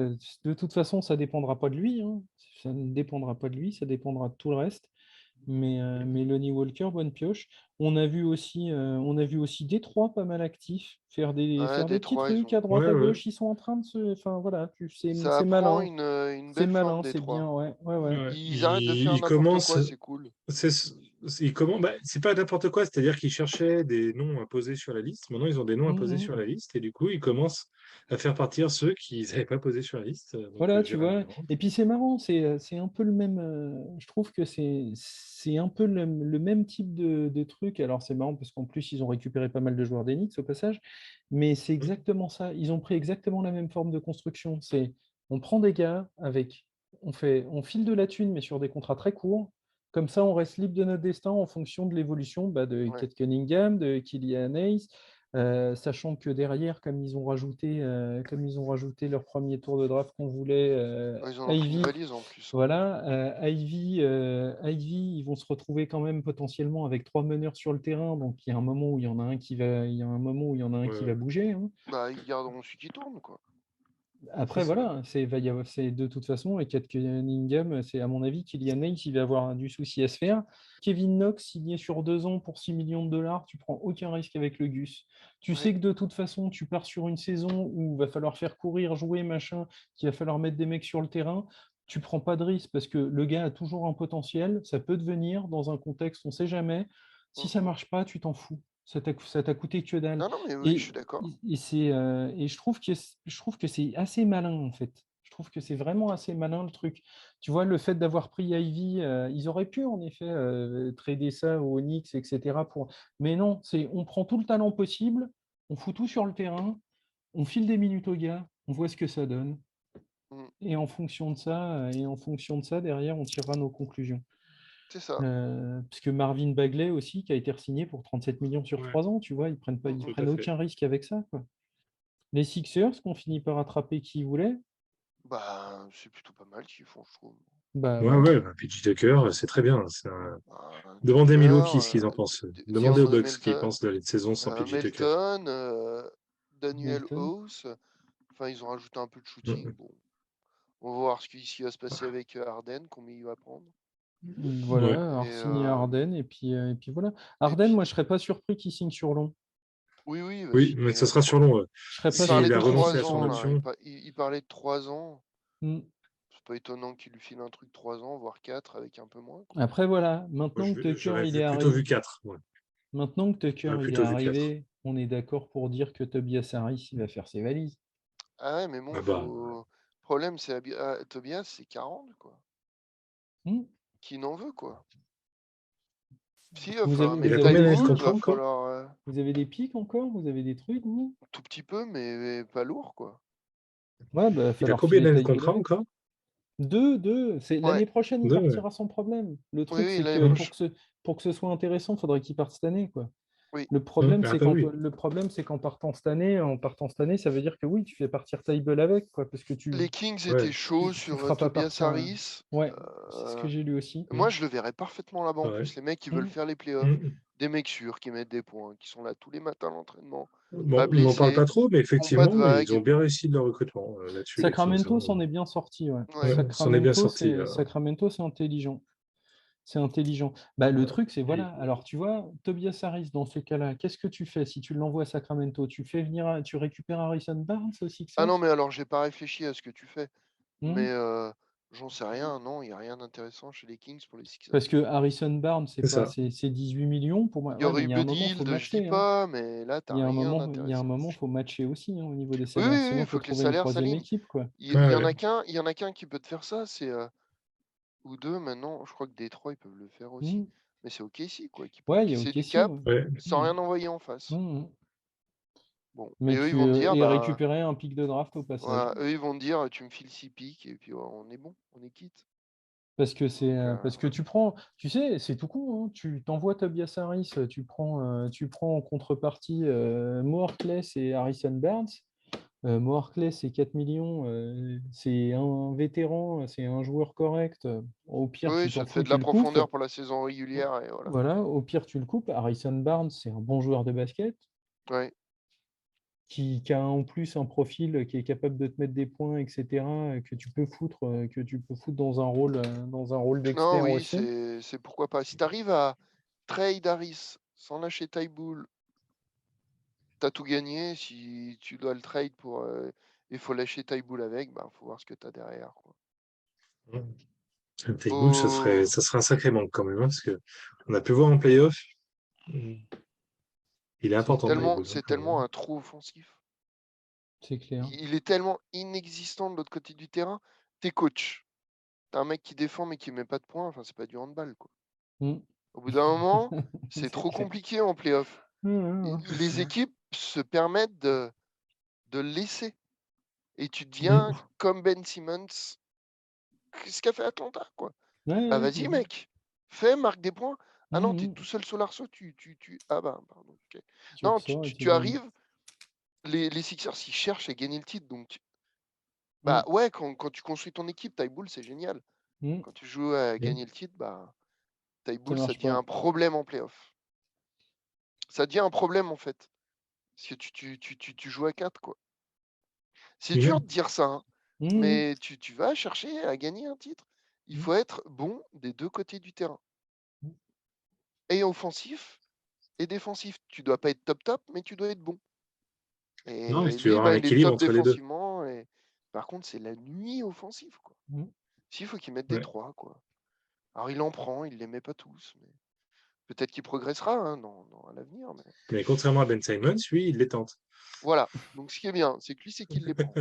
de toute façon, ça dépendra pas de lui, hein. Ça ne dépendra pas de lui, ça dépendra de tout le reste. Mais Lonnie Walker, bonne pioche. On a vu aussi Détroit pas mal actifs, faire des,
Ouais,
faire des petits
Détroit, ils
trucs à
ont.
droite,
ouais,
à
ouais.
gauche. Ils sont en train de se. Enfin, voilà,
Ça
c'est
apprend
malin.
une
C'est
belle forme,
malin, c'est bien,
Détroit.
ouais, ouais, ouais.
Ouais.
Ils arrêtent de faire
Il
n'importe
commence.
quoi, c'est cool.
C'est bah, c'est pas n'importe quoi, c'est-à-dire qu'ils cherchaient des noms à poser sur la liste. Maintenant, ils ont des noms à poser
Mhm.
sur la liste et du coup, ils commencent à faire partir ceux qu'ils n'avaient pas posés sur la liste. Donc,
Voilà, tu
Jérém
vois.
Grant.
Et puis c'est marrant, c'est un peu le même. Je trouve que c'est un peu le même type de truc. Alors c'est marrant parce qu'en plus ils ont récupéré pas mal de joueurs d'Enix au passage, mais c'est exactement ça. Ils ont pris exactement la même forme de construction. On prend des gars on file de la thune, mais sur des contrats très courts. Comme ça, on reste libre de notre destin en fonction de l'évolution de
Ouais.
Kate Cunningham, de Killian Hayes. Sachant que derrière, comme ils ont rajouté leur premier tour de draft qu'on voulait,
Ouais, ils en ont pris une
Ivy,
valise en plus. Hein.
voilà, Ivy, ils vont se retrouver quand même potentiellement avec 3 meneurs sur le terrain, donc il y a un moment où il y en a un qui va, il y a un moment où il y en a un
Ouais,
qui va
ouais.
bouger, hein.
Bah, ils garderont celui qui tourne, quoi.
Après,
ça.
voilà, c'est de toute façon, et Kate Cunningham, c'est à mon avis, Kylian Hayes, il va avoir du souci à se faire. Kevin Knox, signé sur 2 ans pour 6 millions de dollars, tu prends aucun risque avec le Gus. Tu
Ouais.
sais que de toute façon, tu pars sur une saison où il va falloir faire courir, jouer, machin, qu'il va falloir mettre des mecs sur le terrain. Tu prends pas de risque parce que le gars a toujours un potentiel, ça peut devenir dans un contexte, on ne sait jamais. Si ça
Mhm.
marche pas, tu t'en fous. Ça t'a coûté que dalle.
Non, non, mais oui, je suis
Et,
d'accord.
et je trouve que c'est assez malin, en fait. Je trouve que c'est vraiment assez malin le truc. Tu vois, le fait d'avoir pris Ivy, ils auraient pu en effet trader ça au Onyx, etc. Mais non, on prend tout le talent possible, on fout tout sur le terrain, on file des minutes aux gars, on voit ce que ça donne.
Mm.
Et en fonction de ça, derrière, on tirera nos conclusions.
C'est ça.
Parce que Marvin Bagley aussi, qui a été re-signé pour 37 millions sur
Ouais,
3 ans, tu vois, ils prennent pas, ils
Mhm.
tout à
prennent
fait.
aucun risque avec ça, quoi. Les Sixers, qu'on finit par attraper qui voulait,
Bah, c'est plutôt pas mal ce qu'ils font, je trouve.
bah
Ouais,
ouais.
ouais, PJ Tucker, c'est très bien. Demandez à
Tucker,
Milwaukee ce qu'ils en pensent. Demandez aux
DeAndre
Bucks ce qu'ils
Melton,
pensent de la saison sans PJ Tucker.
Melton, Daniel
Melton.
House. Enfin, ils ont rajouté un peu de shooting.
Mm,
Bon, on va voir ce qui va se passer avec Harden, combien il va prendre.
ouais.
Voilà,
Et,
alors signer Harden, et puis voilà.
et
Harden,
puis,
moi, je serais pas surpris qu'il signe sur long.
oui, oui, il va
Oui, mais
signer
ce sera sur long.
Je serais
Il
pas
parlait
S'il
de
a
surpris qu'il
renoncé
signe
à son
sur
3 ans,
long.
là.
option,
Il parlait de 3 ans.
Mm.
C'est pas étonnant qu'il lui file un truc 3 ans, voire 4 avec un peu moins, quoi.
Après, voilà,
moi, j'aurais plutôt vu 4. Ouais.
Maintenant que Tucker
J'aurais
il est
plutôt vu 4.
arrivé, on est d'accord pour dire que Tobias Harris, il va faire ses valises.
Ah ouais, mais bon,
Ah bah,
faut. Le problème, c'est Tobias, c'est 40, quoi.
Mm.
Qui n'en veut, quoi. Si, il va
Vous
falloir
avez,
il
mettre
a
vous avez
combien
des
d'années de
Tybull,
pics?
contrat
va
encore?
falloir.
Vous avez des pics encore? Vous avez des trucs, vous?
Tout petit peu, mais pas lourd, quoi.
Ouais, bah, va
Il a
falloir
combien
filer
d'années de
Tybull
contrat
avec.
encore?
Deux.
Ouais,
L'année prochaine, il
Deux, ouais.
partira sans problème. Le
oui,
truc,
oui,
c'est
l'année
que
prochaine.
pour que ce soit intéressant, il faudrait qu'il parte cette année, quoi.
Oui.
Le problème,
Ah
c'est
bah
qu'en
oui.
le problème, c'est qu'en partant cette année, ça veut dire que oui, tu fais partir Tyball avec, quoi, parce que
Les Kings
Ouais,
étaient chauds
tu
sur
feras pas
Tobias
partir.
Harris.
Ouais, c'est ce
Euh,
que j'ai lu aussi.
Moi, je le verrais parfaitement là-bas en
pareil.
plus. Les mecs qui veulent
Mm.
faire les playoffs,
Mm.
des mecs sûrs qui mettent des points, qui sont là tous les matins à l'entraînement, pas
Bon, on n'en parle
blessés,
pas trop, mais
qui font pas de
effectivement, ils ont
vagues.
bien réussi de leur recrutement là-dessus, les Kings,
Sacramento
hein.
s'en est bien sorti, ouais.
Ouais.
Ouais, c'en est bien
Sacramento,
sorti.
c'est Sacramento, c'est intelligent. C'est intelligent. Bah, le
Ouais.
truc, c'est
Et-
voilà. Alors, tu vois, Tobias Harris, dans ce cas-là, qu'est-ce que tu fais si tu l'envoies à Sacramento? Tu récupères Harrison Barnes aux
Ah non,
Sixers?
mais alors, j'ai pas réfléchi à ce que tu fais.
Hmm.
Mais j'en sais rien. Non, il n'y a rien d'intéressant chez les Kings pour les Sixers.
Parce que Harrison Barnes, c'est
C'est
quoi?
ça.
C'est 18 millions pour moi.
Il y
Ouais,
aurait
mais
eu
il y a un moment, il faut
Buddy je dis
matcher, hein.
pas, mais là,
Il y
t'as
a un
rien
moment, il y a un
d'intéressant.
moment, faut matcher aussi, hein, au niveau des
Oui,
salaires.
oui, oui,
Sinon,
il
il faut
faut que les
trouver une
salaires
troisième
s'alignent.
équipe, quoi.
Il y en
Ouais,
a qu'un, il y en a qu'un qui peut te faire ça, c'est ou deux maintenant. Je crois que Détroit, ils peuvent le faire aussi.
Hmm.
Mais c'est OKC, quoi,
Ouais, il y
qui
a
c'est du
OKC,
cap
ouais.
ouais.
sans
Hmm.
rien envoyer en face.
Hmm.
Bon, et
Mais
eux, ils vont te dire,
et
bah,
récupérer un pic de draft au passage.
voilà, eux, ils vont te dire, tu me files 6 pics, et puis on est bon, on est quitte. Donc,
Parce que tu prends, tu sais, c'est tout con, hein. Tu t'envoies Tobias Harris, tu prends en contrepartie Mo Harkless et Harrison Barnes. Mo Harkless, c'est 4 millions, c'est un vétéran, c'est un joueur correct. Au pire,
oui,
tu t'en
ça te fait
fous,
de
tu
la
le coupes.
profondeur pour la saison régulière, et voilà.
Voilà, au pire, tu le coupes. Harrison Barnes, c'est un bon joueur de basket
Ouais.
qui a en plus un profil qui est capable de te mettre des points, etc., que tu peux foutre dans un rôle
Non,
d'expert
oui,
aussi.
c'est pourquoi pas. Si tu arrives à trade Harris sans lâcher Tybull, t'as tout gagné. Si tu dois le trade pour. Il faut lâcher Tybull avec, bah, faut voir ce que t'as derrière, quoi.
Takebull,
Faut-
ça serait un sacré manque quand même, hein, parce que on a pu voir en playoff. Il est important, Takebull, hein,
C'est
quand même.
tellement un trou offensif.
C'est clair.
Il est tellement inexistant de l'autre côté du terrain. T'es coach. T'as un mec qui défend mais qui met pas de points. Enfin, c'est pas du handball, quoi.
Mm.
Au bout d'un moment, c'est
C'est
trop
clair.
compliqué en playoff.
Ouais, ouais, ouais.
Les équipes se permettent de le laisser. Et tu deviens
Mm.
comme Ben Simmons, ce qu'a fait Atlanta, quoi.
Ouais,
Bah
ouais,
vas-y, mec. Fais, marque des points. Ah non, t'es
mm.
tout seul sur l'arceau, Ah bah, pardon. Ok.
Tu
Non,
ressors et tu
tu
gagnes.
arrives, les Sixers, ils cherchent à gagner le titre. Donc,
Mm.
bah ouais, quand tu construis ton équipe, Tybull, c'est génial.
Mm.
Quand tu joues à
Mm.
gagner le titre, bah,
Ça
Tybull, ça
marche
devient un
pas.
problème en playoff. Ça devient un problème, en fait. Parce que tu joues à 4, quoi. C'est dur de dire ça, hein,
Mhm.
mais tu vas chercher à gagner un titre. Il faut être bon des deux côtés du terrain. Et offensif et défensif. Tu dois pas être top, mais tu dois être bon.
Non, mais
Et
si tu veux
lui,
avoir un
il est
équilibre
top
entre les deux.
défensivement. Et... Par contre, c'est la nuit offensive, quoi.
Mhm.
S'il faut qu'il mette des
Ouais.
3, quoi. Alors, il en prend, il les met pas tous. Mais... Peut-être qu'il progressera hein, à l'avenir. Mais...
Mais contrairement à Ben Simmons, lui, il les tente.
Voilà. Donc, ce qui est bien, c'est que lui, c'est qu'il les prend.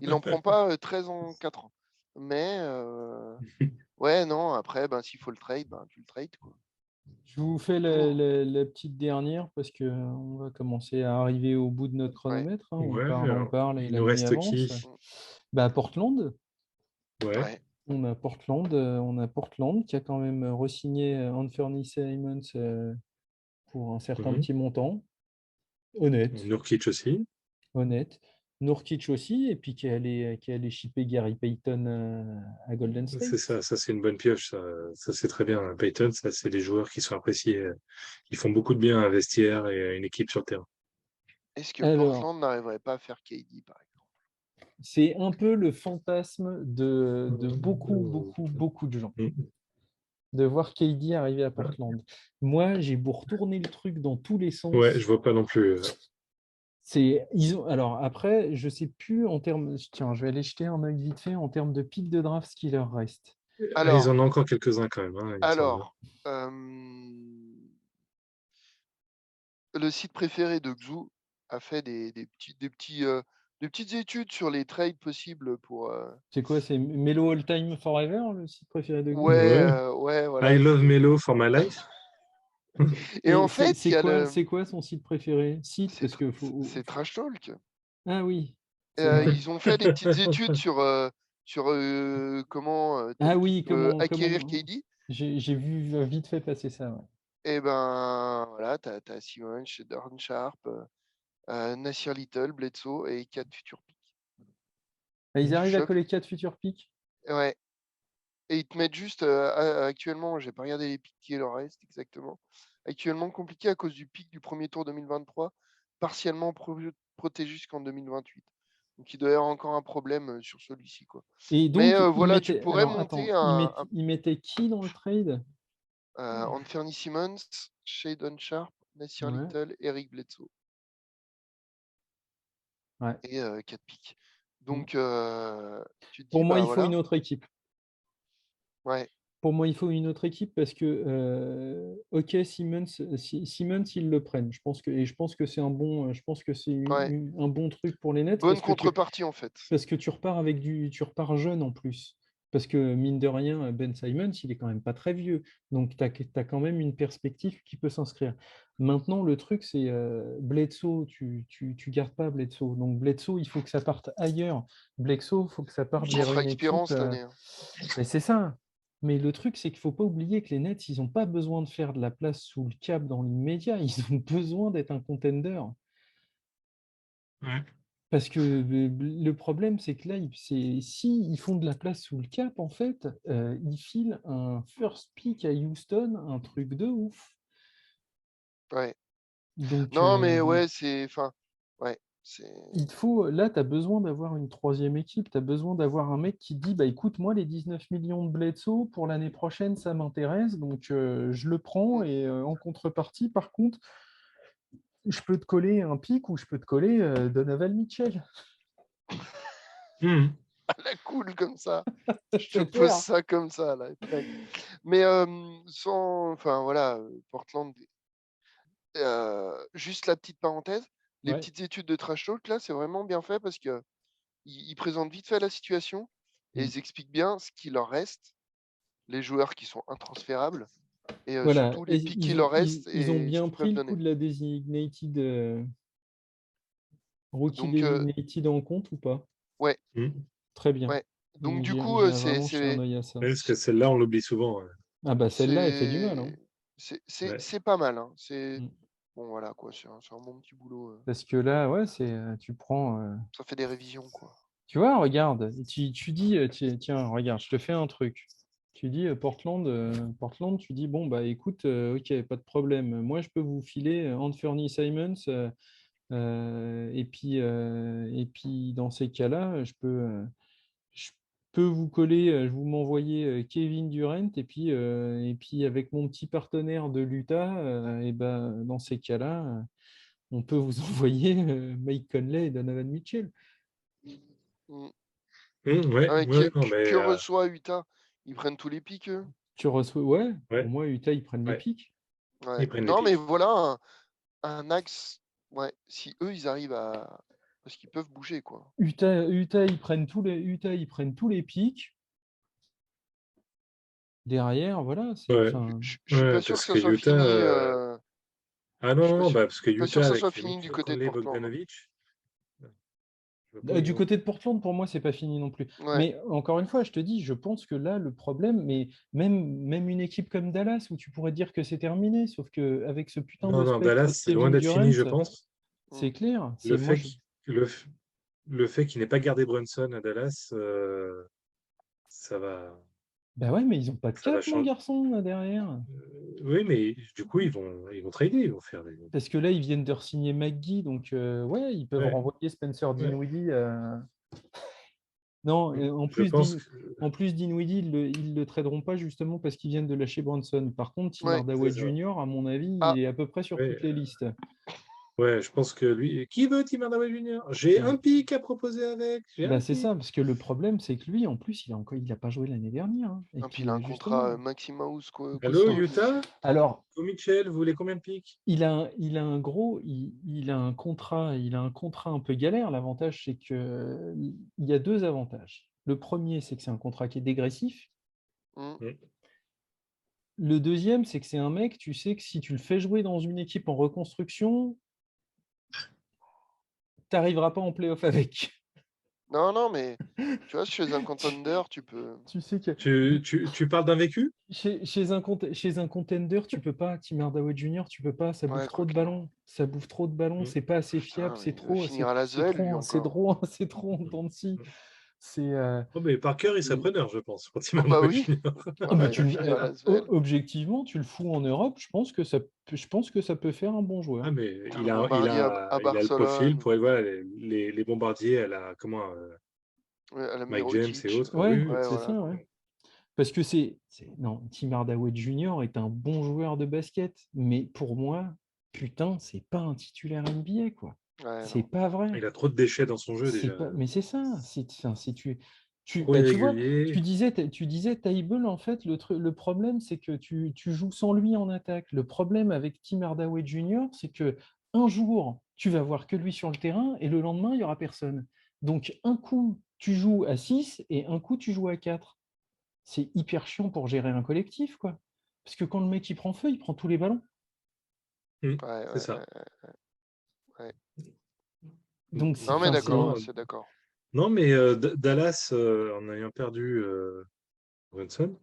Il n'en prend pas 13 en 4 ans. Mais, ouais, non, après, ben, s'il faut le trade, ben, tu le trades, quoi.
Je vous fais
Pour.
la petite dernière parce qu'on va commencer à arriver au bout de notre
Ouais.
chronomètre, hein.
Ouais,
On
alors,
parle et
il
la
nous
nuit
reste
avance.
qui?
Bah, Portland.
Ouais.
Ouais.
On a Portland qui a quand même re-signé Anthony Simons pour un certain
Mhm.
petit montant. Honnête,
Nurkic aussi.
honnête. Nurkic aussi, et puis qui est allé shipper Gary Payton à Golden
C'est
State.
ça c'est une bonne pioche. Ça c'est très bien. Payton, ça, c'est des joueurs qui sont appréciés. Ils font beaucoup de bien à un vestiaire et à une équipe sur le terrain.
Est-ce que
Alors,
Portland n'arriverait pas à faire KD, par exemple?
c'est un peu le fantasme de beaucoup de gens,
Mhm.
de voir KD arriver à Portland. Moi, j'ai beau retourner le truc dans tous les
Ouais, je
sens.
vois pas non plus.
Alors après, je sais plus en termes. Tiens, je vais aller jeter un œil vite fait en termes de pic de draft ce qui leur reste.
Ils
Alors,
en ont encore quelques-uns quand même, hein, il me semble.
alors, le site préféré de Xu a fait des petites études sur les trades possibles pour.
C'est quoi? C'est Melo All Time Forever, le site préféré de Xu?
Ouais,
Ouais.
ouais,
I
voilà.
love Melo for my life.
Et
Et
en fait, il y a
c'est quoi son site préféré? Site, parce que
c'est Trash Talk.
Ah oui, c'est vrai.
Ils ont fait des petites études sur comment
Ah oui,
acquérir KD.
j'ai vu vite fait passer ça. Ouais.
Et ben voilà, t'as Simon, Darren Sharp, Nasir Little, Bledsoe et 4 futurs picks.
Ah, ils
Du
arrivent à
choc.
coller 4 futurs picks.
Ouais. Et ils te mettent juste actuellement, j'ai pas regardé les pics qui leur reste exactement. Actuellement compliqué à cause du pic du premier tour 2023, partiellement protégé jusqu'en 2028. Donc il doit y avoir encore un problème sur celui-ci, quoi.
Et
Mais
donc,
voilà, tu pourrais
alors
monter
attends, ils mettaient qui dans le trade?
Anthony Simmons, Shadon Sharp, Nasir
Ouais,
Little, Eric Bledsoe
ouais.
et 4 pics.
Mm.
Donc tu te dis,
Pour moi,
bah
il faut une
voilà,
autre équipe.
ouais,
Pour moi, il faut une autre équipe parce que, ok, Simmons, ils le prennent. Je pense que c'est un bon, je pense que c'est
ouais.
un bon truc pour les Nets
Bonne contrepartie en fait.
parce que tu repars jeune en plus. Parce que mine de rien, Ben Simmons, il est quand même pas très vieux. Donc, tu as, quand même une perspective qui peut s'inscrire. Maintenant, le truc, c'est Bledsoe, tu gardes pas Bledsoe. Donc, Bledsoe, il faut que ça parte ailleurs. Bledsoe, il faut que ça parte vers
Contrat
une
expirant
équipe.
cette année, hein.
Mais c'est ça. Mais le truc, c'est qu'il ne faut pas oublier que les Nets, ils n'ont pas besoin de faire de la place sous le cap dans l'immédiat. Ils ont besoin d'être un contender.
Ouais.
Parce que le problème, c'est que là, si ils font de la place sous le cap, en fait, ils filent un first pick à Houston, un truc de ouf.
Ouais.
Donc,
Non, mais ouais, c'est. Enfin, ouais, c'est.
là, tu as besoin d'avoir une troisième équipe. Tu as besoin d'avoir un mec qui dit, bah écoute, moi, les 19 millions de Bledsoe, pour l'année prochaine, ça m'intéresse. Donc, je le prends.
Mm.
Et en contrepartie, par contre, je peux te coller un pic ou je peux te coller Donovan Mitchell.
Mhm.
À la cool comme ça. Je te
C'est
pose
clair.
ça comme ça, là. Tac. Mais sans. Enfin, voilà, Portland. Juste la petite parenthèse, les
Ouais.
petites études de Trash Talk, là, c'est vraiment bien fait parce que ils présentent vite fait la situation et
Mm.
ils expliquent bien ce qui leur reste, les joueurs qui sont intransférables et
Voilà.
surtout les
Et
pics qui leur restent
ils ont
et ce
bien
qu'ils
pris
peuvent
le coup
donner.
de la designated, rookie
Donc,
designated en compte ou pas?
ouais,
Mhm.
Très bien.
ouais. Donc, du coup,
J'irai vraiment jeter un œil à ça.
Ouais, parce que celle-là, on l'oublie souvent. Ouais.
Ah bah celle-là, elle fait du mal,
c'est
hein.
Ouais.
c'est pas mal, hein. C'est
Mm.
bon, voilà, quoi. C'est un bon petit boulot.
Parce que là, ouais, tu prends.
Ça fait des révisions, quoi.
Tu vois, regarde, tu dis, tiens, regarde, je te fais un truc. Tu dis Portland, tu dis, bon, bah écoute, ok, pas de problème. Moi, je peux vous filer Anthony Simons Et puis, dans ces cas-là, je peux vous coller, vous m'envoyer Kevin Durant, et puis avec mon petit partenaire de l'Utah, et ben, dans ces cas-là, on peut vous envoyer Mike Conley et Donovan Mitchell.
Mm.
Ouais,
Ouais,
ouais, non, mais
que reçoit Utah? Ils prennent tous les pics, eux?
Tu reçois, ouais,
ouais,
pour moi, Utah, ils prennent les
ouais,
pics.
Ouais.
ils prennent les
Non, mais
pics.
voilà un axe. Ouais, si eux, ils arrivent à. Parce qu'ils peuvent bouger, quoi.
Utah, ils prennent tous les pics. Derrière, voilà,
Ouais,
enfin,
Je suis pas
ouais,
sûr que
parce
ça
que
soit
Utah.
fini.
Ah
Je
non,
suis
non,
pas
non,
sûr,
bah, parce que
pas sûr que
Utah
ça soit
avec
fini du
Mitchell,
côté de
Conley,
Portland.
Bogdanovic, je vois pas où ils
du
vont.
côté de Portland, pour moi, c'est pas fini non plus.
Ouais.
Mais encore une fois, je te dis, je pense que là, le problème, mais même une équipe comme Dallas, où tu pourrais dire que c'est terminé, sauf qu'avec ce putain
Non,
de
non,
spectre
Dallas,
de
c'est loin
Kevin
d'être fini,
Durant,
je pense.
Mm.
c'est clair.
Le
C'est moi,
fait le fait qu'il n'ait pas gardé Brunson à Dallas, ça va,
bah ouais, mais ils ont pas de
ça va
cap, mon
changer.
garçon, là, derrière.
Oui, mais du coup, ils vont trader, ils vont faire des.
Parce que là, ils viennent de re-signer McGee, donc ouais, ils peuvent
Ouais,
renvoyer Spencer
ouais.
Dinwiddie. Non, en
Je
plus,
pense que
Dinwiddie, ils le traderont pas justement parce qu'ils viennent de lâcher Bronson. Par contre, Tim
Ouais.
c'est
Hardaway
ça.
Jr., à mon avis, il
Ah,
est à peu près sur
Ouais,
toutes les listes.
ouais, je pense que lui. Qui veut Tim Hardaway Jr.? J'ai un
Ouais.
pic à proposer avec. J'ai un
Bah, c'est ça,
pic.
parce que le problème, c'est que lui, en plus, il a pas joué l'année dernière, hein. Et
puis il a
puis,
un contrat
justement.
Maximaus
Allô,
Cousins, lui.
Utah?
Alors,
Pour Mitchell, vous voulez combien de pics?
il a un contrat un peu galère. L'avantage, c'est que il y a deux avantages. Le premier, c'est que c'est un contrat qui est dégressif.
Mm.
Le deuxième, c'est que c'est un mec, tu sais que si tu le fais jouer dans une équipe en reconstruction, tu n'arriveras pas en playoff avec.
Non, non, mais tu vois, chez un
Tu,
contender, tu peux.
tu sais que
Tu parles d'un vécu?
chez un contender, tu peux pas, Tim Hardaway Jr., tu peux pas, ça bouffe
Ouais,
trop
quoi
de
que non.
ballons. Ça bouffe trop de ballons,
Mm.
c'est pas assez fiable,
Putain, mais
c'est
il va
trop,
finir
c'est
à
c'est
Lasvel, lui,
trop, c'est
encore.
trop, c'est trop en dents de scie. C'est,
Oh, mais Parker, il serait
c'est-
preneur, je pense, pour Tim
Ah bah
Hardaway
oui.
Jr.
Ah bah,
Voilà, il va finir à Lasvel.
objectivement, tu le fous en Europe, je pense que ça peut faire un bon
Ah,
joueur.
mais
Putain, un bombardier à
il a le profil
Barcelone.
pour voilà, les bombardiers à la, comment,
Ouais, à la
Mike James et
Mirotic.
autres. Oui,
Ouais,
oui,
Ouais,
c'est
voilà,
ça,
quoi.
ouais. Parce que non, Tim Hardaway Jr. est un bon joueur de basket, mais pour moi, putain, c'est pas un titulaire NBA, quoi.
Ouais,
C'est
non.
pas vrai.
il a trop de déchets dans son jeu
C'est
déjà.
pas, mais c'est ça. Enfin, si
Trop
bah, tu vois,
irrégulier.
tu disais Table, en fait, le problème, c'est que tu joues sans lui en attaque. Le problème avec Tim Hardaway Jr., c'est que un jour, tu vas voir que lui sur le terrain et le lendemain, il y aura personne. Donc, un coup, tu joues à 6 et un coup, tu joues à 4. C'est hyper chiant pour gérer un collectif, quoi. Parce que quand le mec il prend feu, il prend tous les ballons.
Ouais,
C'est
ouais,
ça.
ouais, ouais.
Donc, c'est,
Non, mais
enfin,
d'accord,
Non,
c'est d'accord.
non, mais Dallas, en ayant perdu Brunson,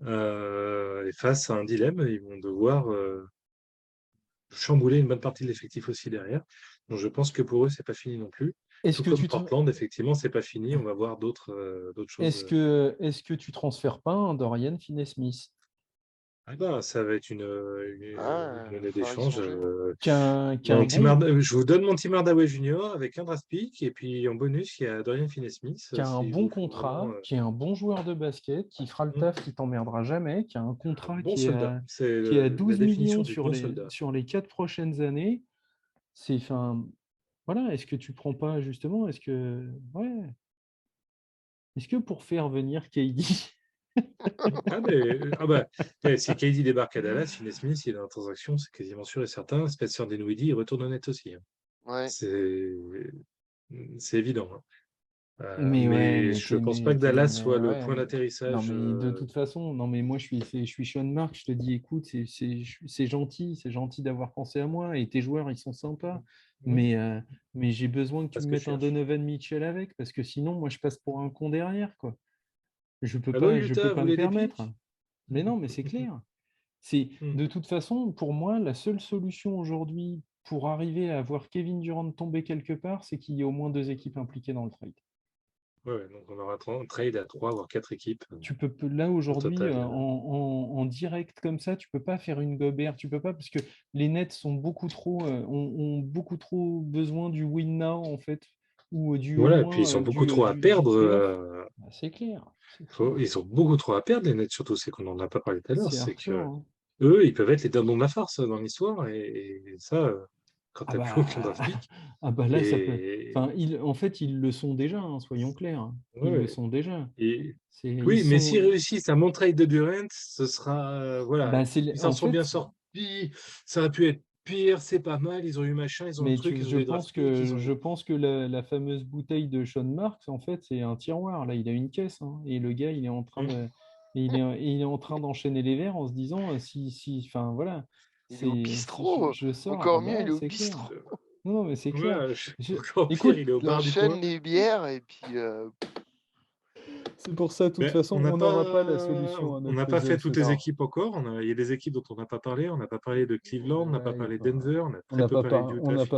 est face à un dilemme. Ils vont devoir chambouler une bonne partie de l'effectif aussi derrière. Donc je pense que pour eux, c'est pas fini non plus.
est-ce
Tout
que
comme
tu
Portland, effectivement, c'est pas fini. On va voir d'autres choses.
est-ce que tu transfères pas un Dorian Finney-Smith
Ah bah, ça va être
Ah,
une
il va
monnaie
falloir y
d'échange.
songer.
qui a un bon
Je vous donne mon Tim Hardaway Jr. avec un draft pick et puis en bonus, il y a Dorian Finney-Smith
qui a un
s'il
bon
vous faut vraiment
contrat, qui est un bon joueur de basket, qui fera le taf, qui t'emmerdera jamais, qui a un
un
contrat
bon
qui est
soldat.
à,
C'est
qui est à
la
12
définition
millions
du
sur
bon
les,
soldat.
sur les 4 prochaines années. Enfin, voilà, est-ce que tu prends pas justement, est-ce que pour faire venir KD,
Ah bah, si KD débarque à Dallas, Finney-Smith, il est dans la transaction, c'est quasiment sûr et certain. Spencer Dinwiddie, il retourne honnête aussi, hein.
Ouais.
C'est évident, hein.
mais ouais,
Mais
mais
je
t'es,
pense pas
mais,
que
t'es-
Dallas
mais
soit le
ouais,
point
non,
d'atterrissage.
mais de toute façon, non, mais moi je suis Sean Mark, je te dis, écoute, c'est gentil d'avoir pensé à moi et tes joueurs, ils sont sympas,
Mmh,
mais j'ai besoin que
pas
tu
ce
me
que je
mettes un
cherche.
Donovan Mitchell avec, parce que sinon, moi, je passe pour un con derrière, quoi. Je peux
Allô,
pas, je peux
Utah, vous
pas me
voulez des
permettre.
pics?
Mais non, mais c'est clair. De toute façon, pour moi, la seule solution aujourd'hui pour arriver à voir Kevin Durant tomber quelque part, c'est qu'il y ait au moins deux équipes impliquées dans le trade.
Ouais, donc on aura un trade à 3 voire 4 équipes
Tu peux là
au
aujourd'hui
total.
en direct comme ça, tu peux pas faire une Gobert, tu peux pas parce que les Nets sont beaucoup trop ont beaucoup trop besoin du win now en fait ou du au
Voilà, puis ils
moins
ont beaucoup trop à
du
perdre.
playoff. Bah, c'est clair,
Ils ont beaucoup trop à perdre, les Nets, surtout, c'est qu'on n'en a pas parlé tout à l'heure.
c'est
C'est
hardcore,
que
hein.
eux, ils peuvent être les dindons de la farce dans l'histoire. Et ça, quand
Ah
tu n'as plus aucun
bah
draft pick.
ah bah là ça peut.
Et
Enfin en fait ils le sont déjà, hein, soyons clairs, hein. Ils le
ouais.
sont déjà.
Et
Ils
oui, mais s'ils
sont
réussissent à mon trade de Durant, ce sera voilà,
bah
ils s'en
en
sont bien
fait.
sortis. Ça aurait pu être pire, c'est pas mal. Ils ont eu machin, ils ont le
Mais
truc, ils ont
je
eu des draft
pense
picks, ils
que
ont eu.
la fameuse bouteille de Sean Marks, en fait, c'est un tiroir. Là, il a une caisse, hein, et le gars, il est en train
Hum.
de, il est en train d'enchaîner les verres en se disant, enfin voilà,
Il est au bistrot.
je sors. Ah
Encore mieux, il
bah,
est au
c'est clair.
bistrot.
Non, non, mais c'est clair.
Ouais,
Je-
encore pire,
Écoute,
il est au
Il
bar du coin.
enchaîne les bières et puis
c'est pour ça, de toute
Mais
façon, on n'aura pas la solution à
on
notre
n'a pas fait
puzzle
toutes
ce
les
soir.
équipes encore. Il y a des équipes dont on n'a pas parlé. On n'a pas parlé de Cleveland, on n'a pas
Ouais, y a
parlé de
pas.
Denver, on a très peu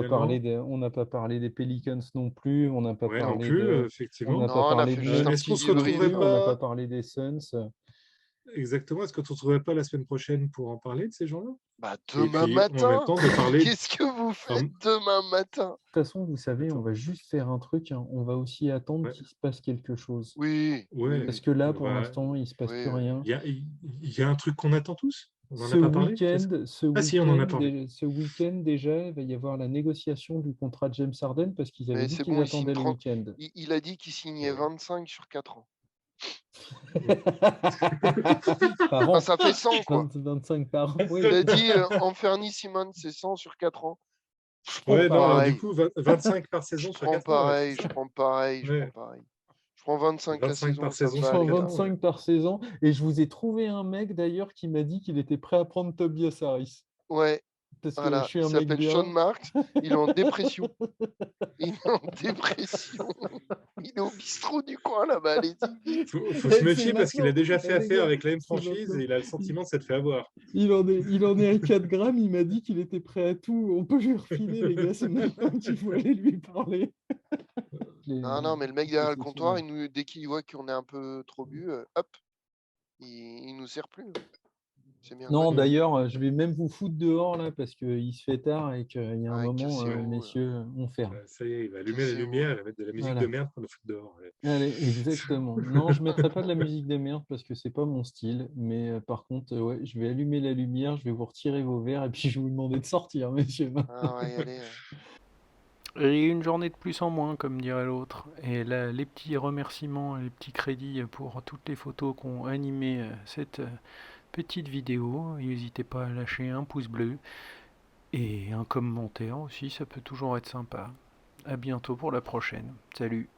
parlé de Utah finalement.
On n'a pas parlé des Pelicans non plus.
Ouais, non plus,
On
effectivement.
n'a
non,
pas
on a
parlé
fait
de
juste un
Est-ce
petit
qu'on
Memphis
se
non
retrouverait
débrief.
plus. On n'a pas
pas
parlé des Suns.
exactement? Est-ce qu'on ne se retrouverait pas la semaine prochaine pour en parler de ces gens-là?
Bah
Et
demain
puis en même
matin.
temps de parler.
Qu'est-ce que vous
en-
faites demain matin?
De toute façon, vous savez, on
Attends,
va juste faire un truc, hein. On va aussi attendre
ouais,
qu'il se passe quelque chose.
Oui, oui,
ouais.
Parce
oui,
que là,
On
pour
va.
l'instant, il se passe
oui,
plus
oui.
rien.
Il y a un truc qu'on attend tous? On n'en a pas parlé? C'est ça? Ah si, on en a parlé.
Ce week-end déjà, il va y avoir la négociation du contrat de James Harden parce qu'ils avaient
Mais
dit
c'est
qu'ils
bon, il signe
attendaient le
30.
week-end.
Il a dit qu'il signait
Ouais.
25 sur 4 ans.
Ouais.
Par
Enfin,
an.
ça fait 100, quoi.
25 par an,
Il
oui.
a dit Anthony Simons, c'est 100 sur 4 ans. Je prends
Ouais, non, alors du
pareil.
coup, 25 par
Je
saison sur
prends
4 ans, ouais, c'est
pareil.
ça?
Je prends pareil. Je prends
Ouais.
pareil. Je prends 25 la
25
saison,
par
ça me
saison
Je
va
sur
prends
aller
4 ans,
large.
ouais.
25 par saison et je vous ai trouvé un mec d'ailleurs qui m'a dit qu'il était prêt à prendre Tobias Harris.
Ouais,
Parce que je
voilà.
suis
Il
un mec
s'appelle Sean
bien.
Marks. Il est en dépression. Il est en dépression. Il est au bistrot du coin là-bas. Allez-y.
Faut se
C'est
méfier parce qu'il a
maintenant.
déjà
Eh,
fait
les
affaire
gars,
avec la même
c'est
franchise
maintenant.
et il a le sentiment de s'être fait avoir.
Il en est à 4 grammes, il m'a dit qu'il était prêt à tout. On peut lui refiler, les gars, c'est maintenant qu'il faut aller lui parler.
Non, non, mais le mec
C'est
derrière le comptoir,
exceptionnel.
dès qu'il voit qu'on est un peu trop bu, hop, il nous sert plus. C'est bien
Non,
connu.
d'ailleurs, je vais même vous foutre dehors là parce qu'il se fait tard et qu'il y a un
Ouais,
moment,
cassez-vous.
messieurs, on ferme.
Ça y est, il va allumer la
Cassez-vous.
lumière, il va mettre de la musique de
Voilà.
merde pour nous foutre dehors. Ouais.
Allez, exactement. Non, je mettrai pas de la musique de merde parce que c'est pas mon style. Mais par contre, ouais, je vais allumer la lumière, je vais vous retirer vos verres et puis je vais vous demander de sortir, messieurs.
Ah, ouais, allez.
Et une journée de plus en moins, comme dirait l'autre. Et là, les petits remerciements et les petits crédits pour toutes les photos qui ont animé cette petite vidéo. N'hésitez pas à lâcher un pouce bleu et un commentaire aussi, ça peut toujours être sympa. À bientôt pour la prochaine. Salut!